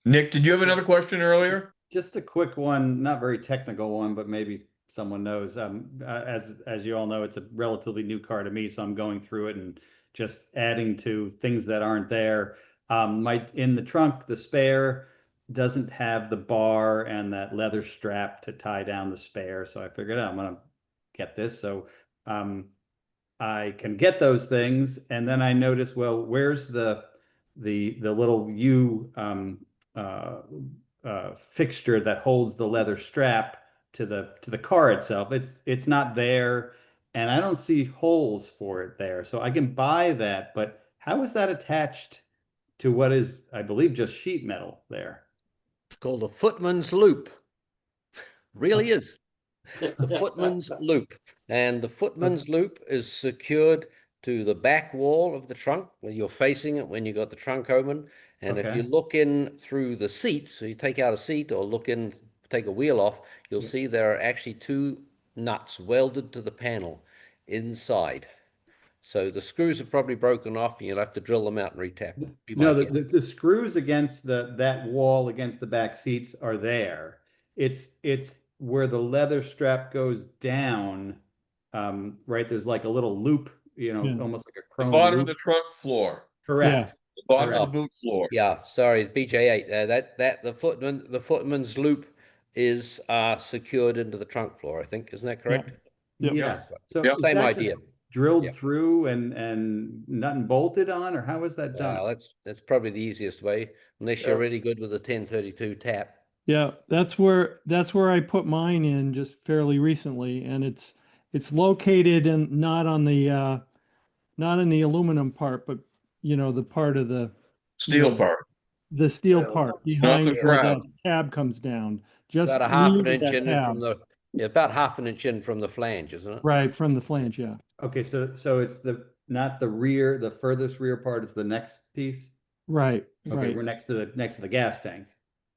Nick, did you have another question earlier? Just a quick one, not very technical one, but maybe someone knows. As you all know, it's a relatively new car to me, so I'm going through it and just adding to things that aren't there. In the trunk, the spare doesn't have the bar and that leather strap to tie down the spare, so I figured I'm gonna get this. So I can get those things, and then I notice, well, where's the little U fixture that holds the leather strap to the car itself? It's not there, and I don't see holes for it there. So I can buy that, but how is that attached to what is, I believe, just sheet metal there? It's called a footman's loop. Really is. The footman's loop. And the footman's loop is secured to the back wall of the trunk where you're facing it when you got the trunk open. And if you look in through the seats, so you take out a seat or look in, take a wheel off, you'll see there are actually two nuts welded to the panel inside. So the screws are probably broken off and you'll have to drill them out and retap them. No, the screws against that wall against the back seats are there. It's where the leather strap goes down, right? There's like a little loop, almost like a The chrome bottom loop. of the trunk floor. Correct. The bottom of the boot floor. Yeah, sorry, BJ8. The footman's loop is secured into the trunk floor, I think. Isn't that correct? Yes. So Yep. is Same that idea. just drilled through and nut and bolted on, or how is that done? Well, that's probably the easiest way, unless you're really good with a 1032 tap. Yeah, that's where I put mine in just fairly recently, and it's located not in the aluminum part, but the part of the Steel part. the steel part behind the where shroud. that tab comes down. Just About a half an near inch that in tab. from about half an inch in from the flange, isn't it? Right, from the flange, yeah. Okay, so it's not the rear, the furthest rear part, it's the next piece? Right, Okay, right. we're next to the gas tank.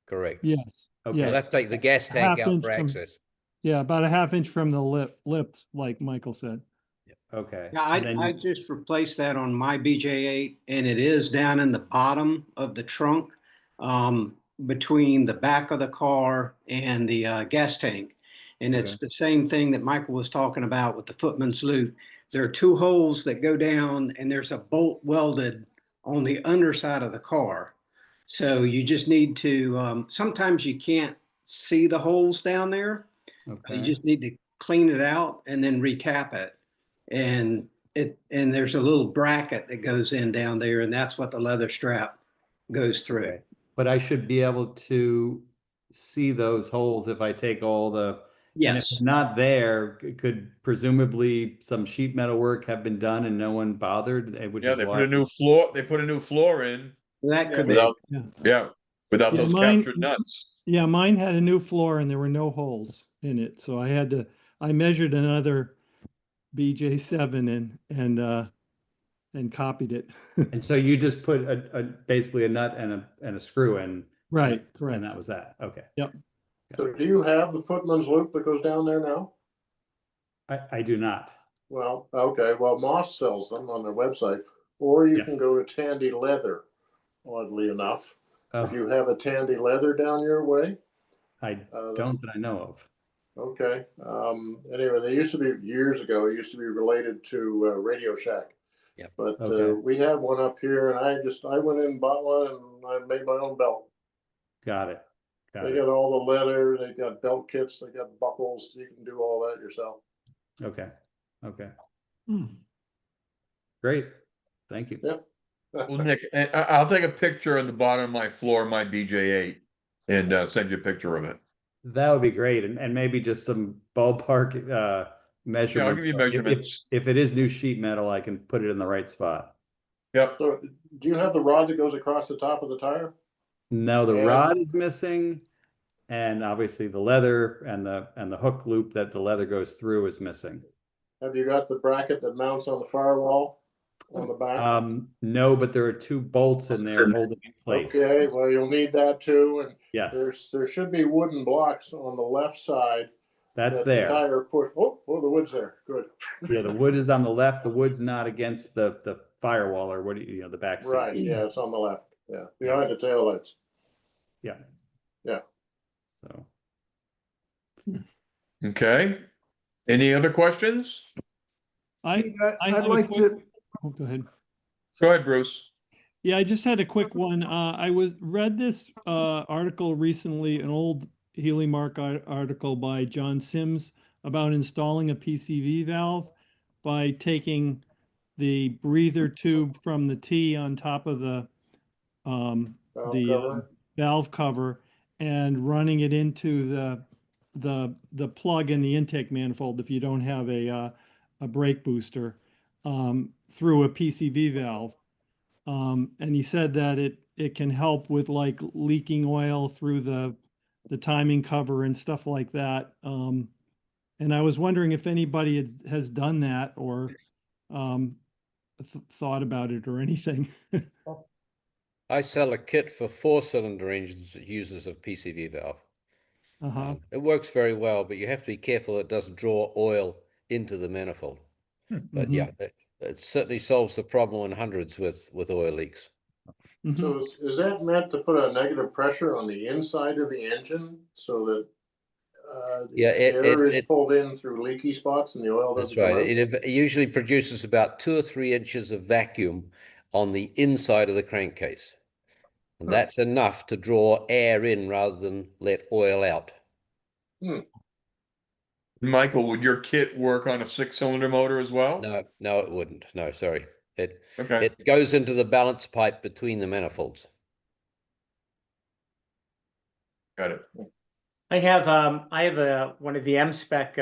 Correct. Yes. Okay. Yes. Let's take the gas tank Half out inch for access. Yeah, about a half inch from the lips, like Michael said. Okay. Yeah, I just replaced that on my BJ8, and it is down in the bottom of the trunk, between the back of the car and the gas tank. And it's the same thing that Michael was talking about with the footman's loop. There are two holes that go down, and there's a bolt welded on the underside of the car. So you just need to, sometimes you can't see the holes down there. Okay. You just need to clean it out and then retap it. And there's a little bracket that goes in down there, and that's what the leather strap goes through. Okay. But I should be able to see those holes if I take all the. And if Yes. they're not there, could presumably some sheet metal work have been done and no one bothered? Which is They why put a new floor. They put a new floor in. That could without, be. without Yeah, those mine- captured nuts. Yeah, mine had a new floor and there were no holes in it. So I measured another BJ7 and copied it. And so you just put basically a nut and a screw in. Right, correct. And that was that. Okay. Yep. So do you have the footman's loop that goes down there now? I do not. Well, okay, well, Moss sells them on their website, or you can go to Tandy Leather, oddly enough. If you have a Tandy Leather down your way. I don't that I know of. Okay. Anyway, they used to be, years ago, it used to be related to Radio Shack. Yep. But we have one up here, and I went in and bought one, and I made my own belt. Got it. They got all the leather, they got belt kits, they got buckles. You can do all that yourself. Okay. Okay. Hmm. Great. Thank you. Yeah. Well, Nick, I'll take a picture on the bottom of my floor of my BJ8 and send you a picture of it. That would be great. And maybe just some ballpark measurements. Yeah, I'll give you measurements. If it is new sheet metal, I can put it in the right spot. Yep. So do you have the rod that goes across the top of the tire? No, the And- rod is missing, and obviously the leather and the hook loop that the leather goes through is missing. Have you got the bracket that mounts on the firewall on the back? No, but there are 2 bolts in there holding it in place. Okay, well, you'll need that too. And Yes, there should be wooden blocks on the left side. that's that there. The tire push. Oh, the wood's there. Good. Yeah, the wood is on the left. The wood's not against the firewall or what do you know, the back seat. Right. Yeah, it's on the left. Yeah, behind the taillights. Yeah. Yeah. So. Okay. Any other questions? I I'd had a like quick- to, Oh, go ahead. Go ahead, Bruce. Yeah, I just had a quick one. I read this article recently, an old Healy Mark article by John Sims about installing a PCV valve by taking the breather tube from the T on top of the valve cover and running it into the plug in the intake manifold if you don't have a brake booster through a PCV valve. And he said that it can help with like leaking oil through the timing cover and stuff like that. And I was wondering if anybody has done that or thought about it or anything. I sell a kit for 4-cylinder engines that uses a PCV valve. Uh-huh. It works very well, but you have to be careful it doesn't draw oil into the manifold. But yeah, it certainly solves the problem in hundreds with oil leaks. So is that meant to put a negative pressure on the inside of the engine so that air is pulled in through leaky spots and the oil doesn't That's right. come out? It usually produces about 2 or 3 inches of vacuum on the inside of the crankcase. And that's enough to draw air in rather than let oil out. Michael, would your kit work on a 6-cylinder motor as well? No, it wouldn't. No, sorry. It Okay. goes into the balance pipe between the manifolds. Got it. I have one of the M-spec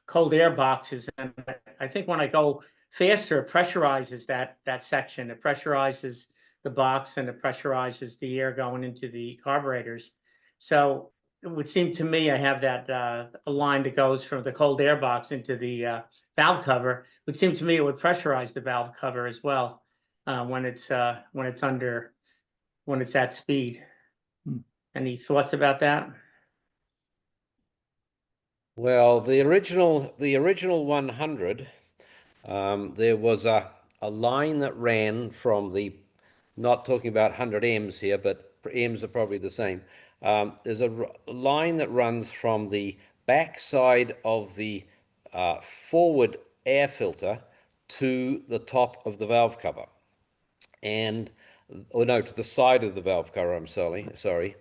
cold air boxes, and I think when I go faster, it pressurizes that section. It pressurizes the box and it pressurizes the air going into the carburetors. So it would seem to me I have that a line that goes from the cold air box into the valve cover. It would seem to me it would pressurize the valve cover as well when it's at speed. Any thoughts about that? Well, the original 100, there was a line that ran from the, not talking about 100 M's here, but M's are probably the same. There's a line that runs from the back side of the forward air filter to the top of the valve cover. And, to the side of the valve cover, I'm sorry.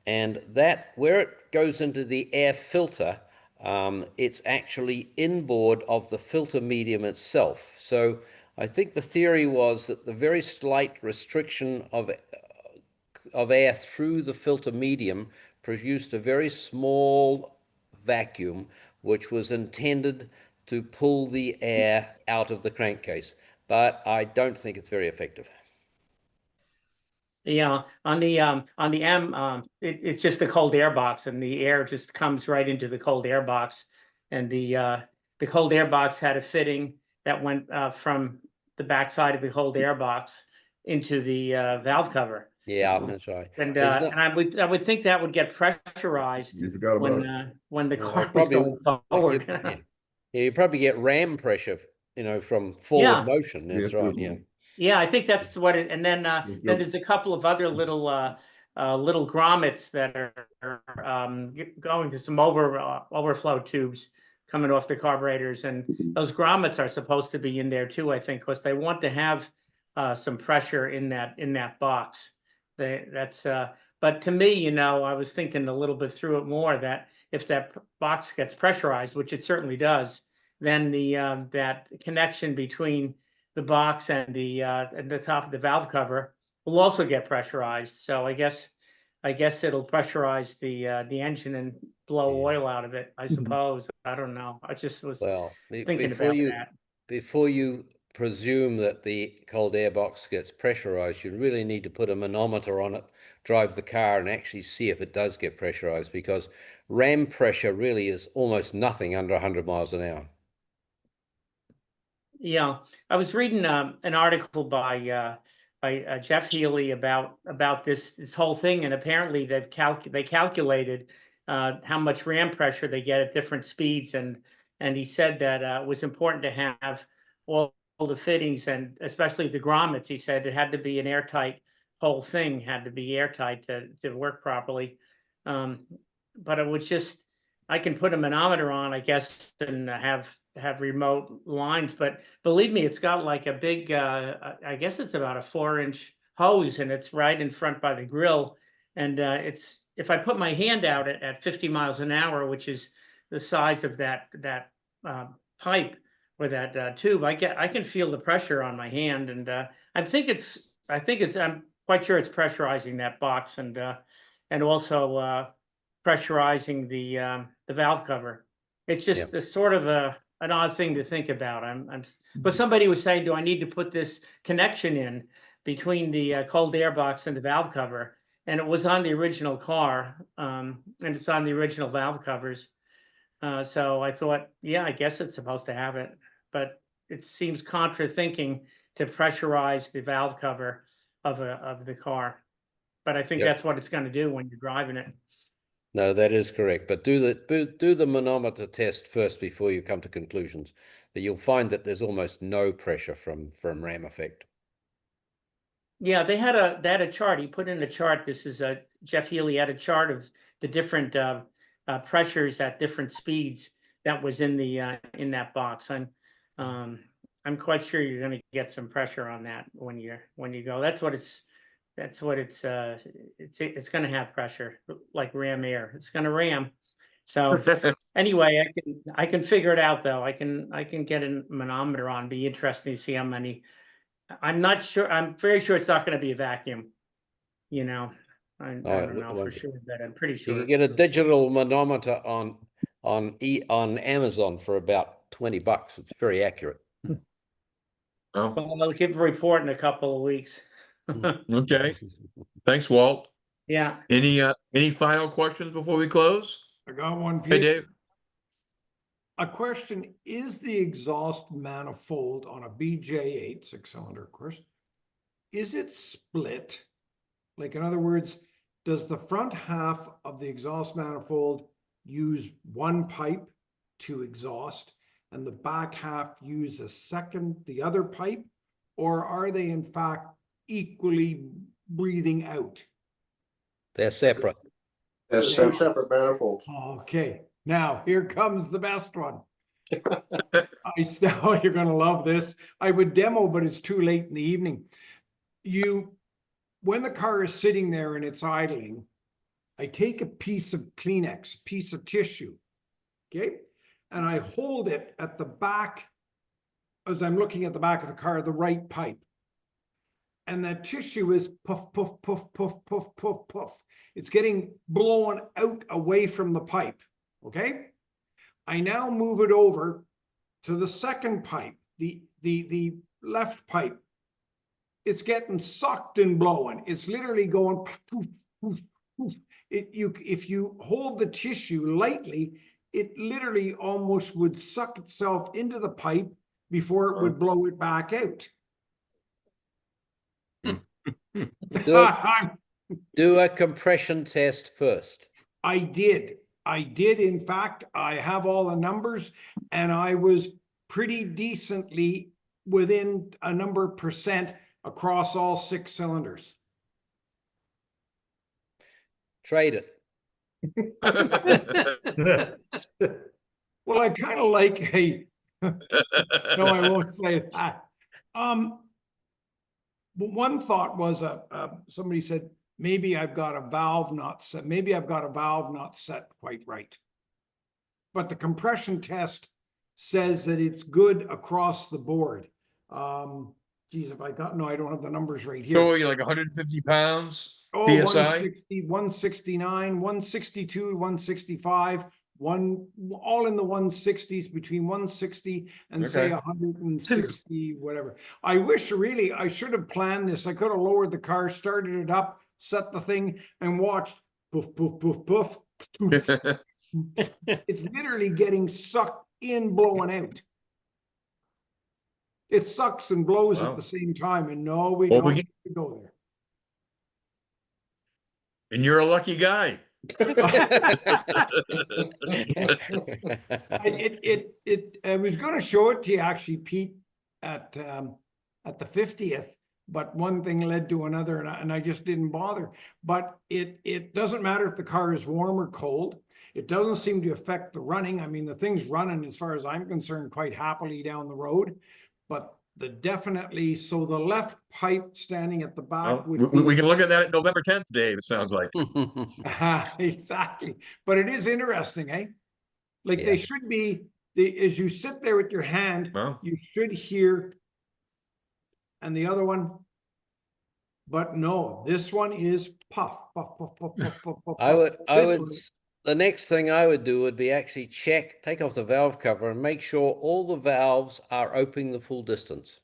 And that, where it goes into the air filter, it's actually inboard of the filter medium itself. So I think the theory was that the very slight restriction of air through the filter medium produced a very small vacuum, which was intended to pull the air out of the crankcase. But I don't think it's very effective. Yeah, on the M, it's just the cold air box, and the air just comes right into the cold air box. And the cold air box had a fitting that went from the backside of the cold air box into the valve cover. Yeah, that's right. And I would think that would get pressurized when the car was going forward. You probably get ram pressure, from forward motion. That's right. Yeah. Yeah, I think that's what it. And then there's a couple of other little grommets that are going to some overflow tubes coming off the carburetors, and those grommets are supposed to be in there too, I think, because they want to have some pressure in that box. That's But to me, you know, I was thinking a little bit through it more, that if that box gets pressurized, which it certainly does, then the that connection between the box and the top of the valve cover will also get pressurized. So I guess it'll pressurize the engine and blow oil out of it, I suppose. I don't know. I just was thinking about that. Before you presume that the cold air box gets pressurized, you really need to put a manometer on it, drive the car, and actually see if it does get pressurized, because ram pressure really is almost nothing under 100 miles an hour. Yeah, I was reading an article by Jeff Healey about this whole thing, and apparently they calculated how much ram pressure they get at different speeds, and he said that it was important to have all the fittings, and especially the grommets. He said it had to be an airtight whole thing, had to be airtight to work properly. But it was just, I can put a manometer on, I guess, and have remote lines, but believe me, it's got like a big, I guess it's about a 4-inch hose, and it's right in front by the grill. And it's, if I put my hand out at 50 miles an hour, which is the size of that pipe or that tube, I can feel the pressure on my hand, and I'm quite sure it's pressurizing that box, and also pressurizing the valve cover. It's just a sort of an odd thing to think about. But somebody was saying, do I need to put this connection in between the cold air box and the valve cover? And it was on the original car, and it's on the original valve covers. So I thought, yeah, I guess it's supposed to have it, but it seems contra-thinking to pressurize the valve cover of the car. But I think that's what it's going to do when you're driving it. No, that is correct. But do the manometer test first before you come to conclusions. That you'll find that there's almost no pressure from ram effect. Yeah, they had a chart. He put in a chart. This is Jeff Healey had a chart of the different pressures at different speeds that was in that box. I'm quite sure you're going to get some pressure on that when you go. That's what it's going to have pressure, like ram air. It's going to ram. So anyway, I can figure it out, though. I can get a manometer on. Be interesting to see how many. I'm not sure. I'm very sure it's not going to be a vacuum. You know, I don't know for sure, but I'm pretty sure. You can get a digital manometer on Amazon for about $20. It's very accurate. Oh. Well, I'll give a report in a couple of weeks. Okay. Thanks, Walt. Yeah. Any final questions before we close? I got one, Hey, Peter. Dave. A question, is the exhaust manifold on a BJ8 6-cylinder, of course, is it split? Like, in other words, does the front half of the exhaust manifold use one pipe to exhaust and the back half use the other pipe? Or are they in fact equally breathing out? They're separate. They're separate manifolds. Okay, now here comes the best one. Now you're going to love this. I would demo, but it's too late in the evening. When the car is sitting there and it's idling, I take a piece of Kleenex, piece of tissue, okay, and I hold it at the back, as I'm looking at the back of the car, the right pipe. And that tissue is puff, puff, puff, puff, puff, puff, puff. It's getting blown out away from the pipe, okay? I now move it over to the second pipe, the left pipe. It's getting sucked and blowing. It's literally going poof, poof, poof. If you hold the tissue lightly, it literally almost would suck itself into the pipe before it would blow it back out. Do a compression test first. I did. In fact, I have all the numbers, and I was pretty decently within a number of percent across all 6 cylinders. Trade it. Well, I kind of like no, I won't say that. But one thought was, somebody said, maybe I've got a valve not set, maybe I've got a valve not set quite right. But the compression test says that it's good across the board. Geez, if I got, no, I don't have the numbers right here. So you're like 150 pounds Oh, PSI? 160, 169, 162, 165, all in the 160s, between 160 and say Okay. 160, whatever. I wish really I should have planned this. I could have lowered the car, started it up, set the thing, and watched poof, poof, poof, poof. It's literally getting sucked in, blowing out. It sucks and blows Wow. at the same time, and no, we Well, don't we need to go there. And you're a lucky guy. I was going to show it to you actually, Pete, at the 50th, but one thing led to another, and I just didn't bother. But it doesn't matter if the car is warm or cold. It doesn't seem to affect the running. I mean, the thing's running, as far as I'm concerned, quite happily down the road. But definitely, so the left pipe standing at the back Well, would we can look at that at November 10th, Dave, it sounds like. Exactly. But it is interesting, eh? Like they should be, as you sit there with your hand, Wow. you should hear, and the other one, but no, this one is puff, puff, puff, puff, puff, puff, puff. The next thing I would do would be actually take off the valve cover and make sure all the valves are opening the full distance.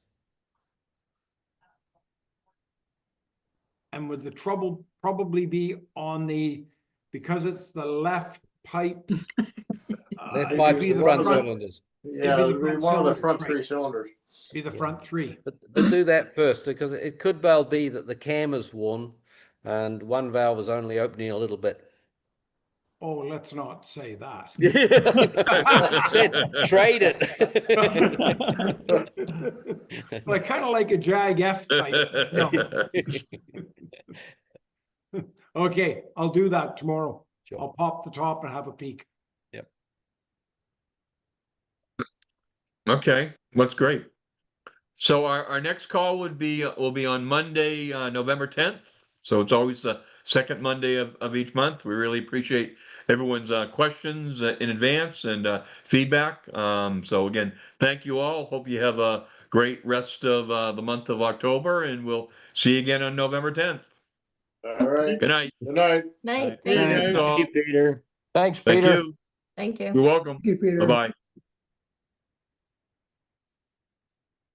And would the trouble probably be on because it's the left pipe? Left pipe's the front cylinders. Yeah, it'd be one of the front three cylinders. Be the front three. But do that first, because it could well be that the cam is one and one valve is only opening a little bit. Oh, let's not say that. Said trade it. Well, I kind of like a Jag F type. No. Okay, I'll do that tomorrow. Sure. I'll pop the top and have a peek. Yep. Okay, that's great. So our next call will be on Monday, November 10th. So it's always the second Monday of each month. We really appreciate everyone's questions in advance and feedback. So again, thank you all. Hope you have a great rest of the month of October, and we'll see you again on November 10th. All right. Good night. Good night. Night. Thank Thank you. you, Peter. Thanks, Thank Peter. you. Thank you. You're welcome. Thank you, Peter. Bye-bye.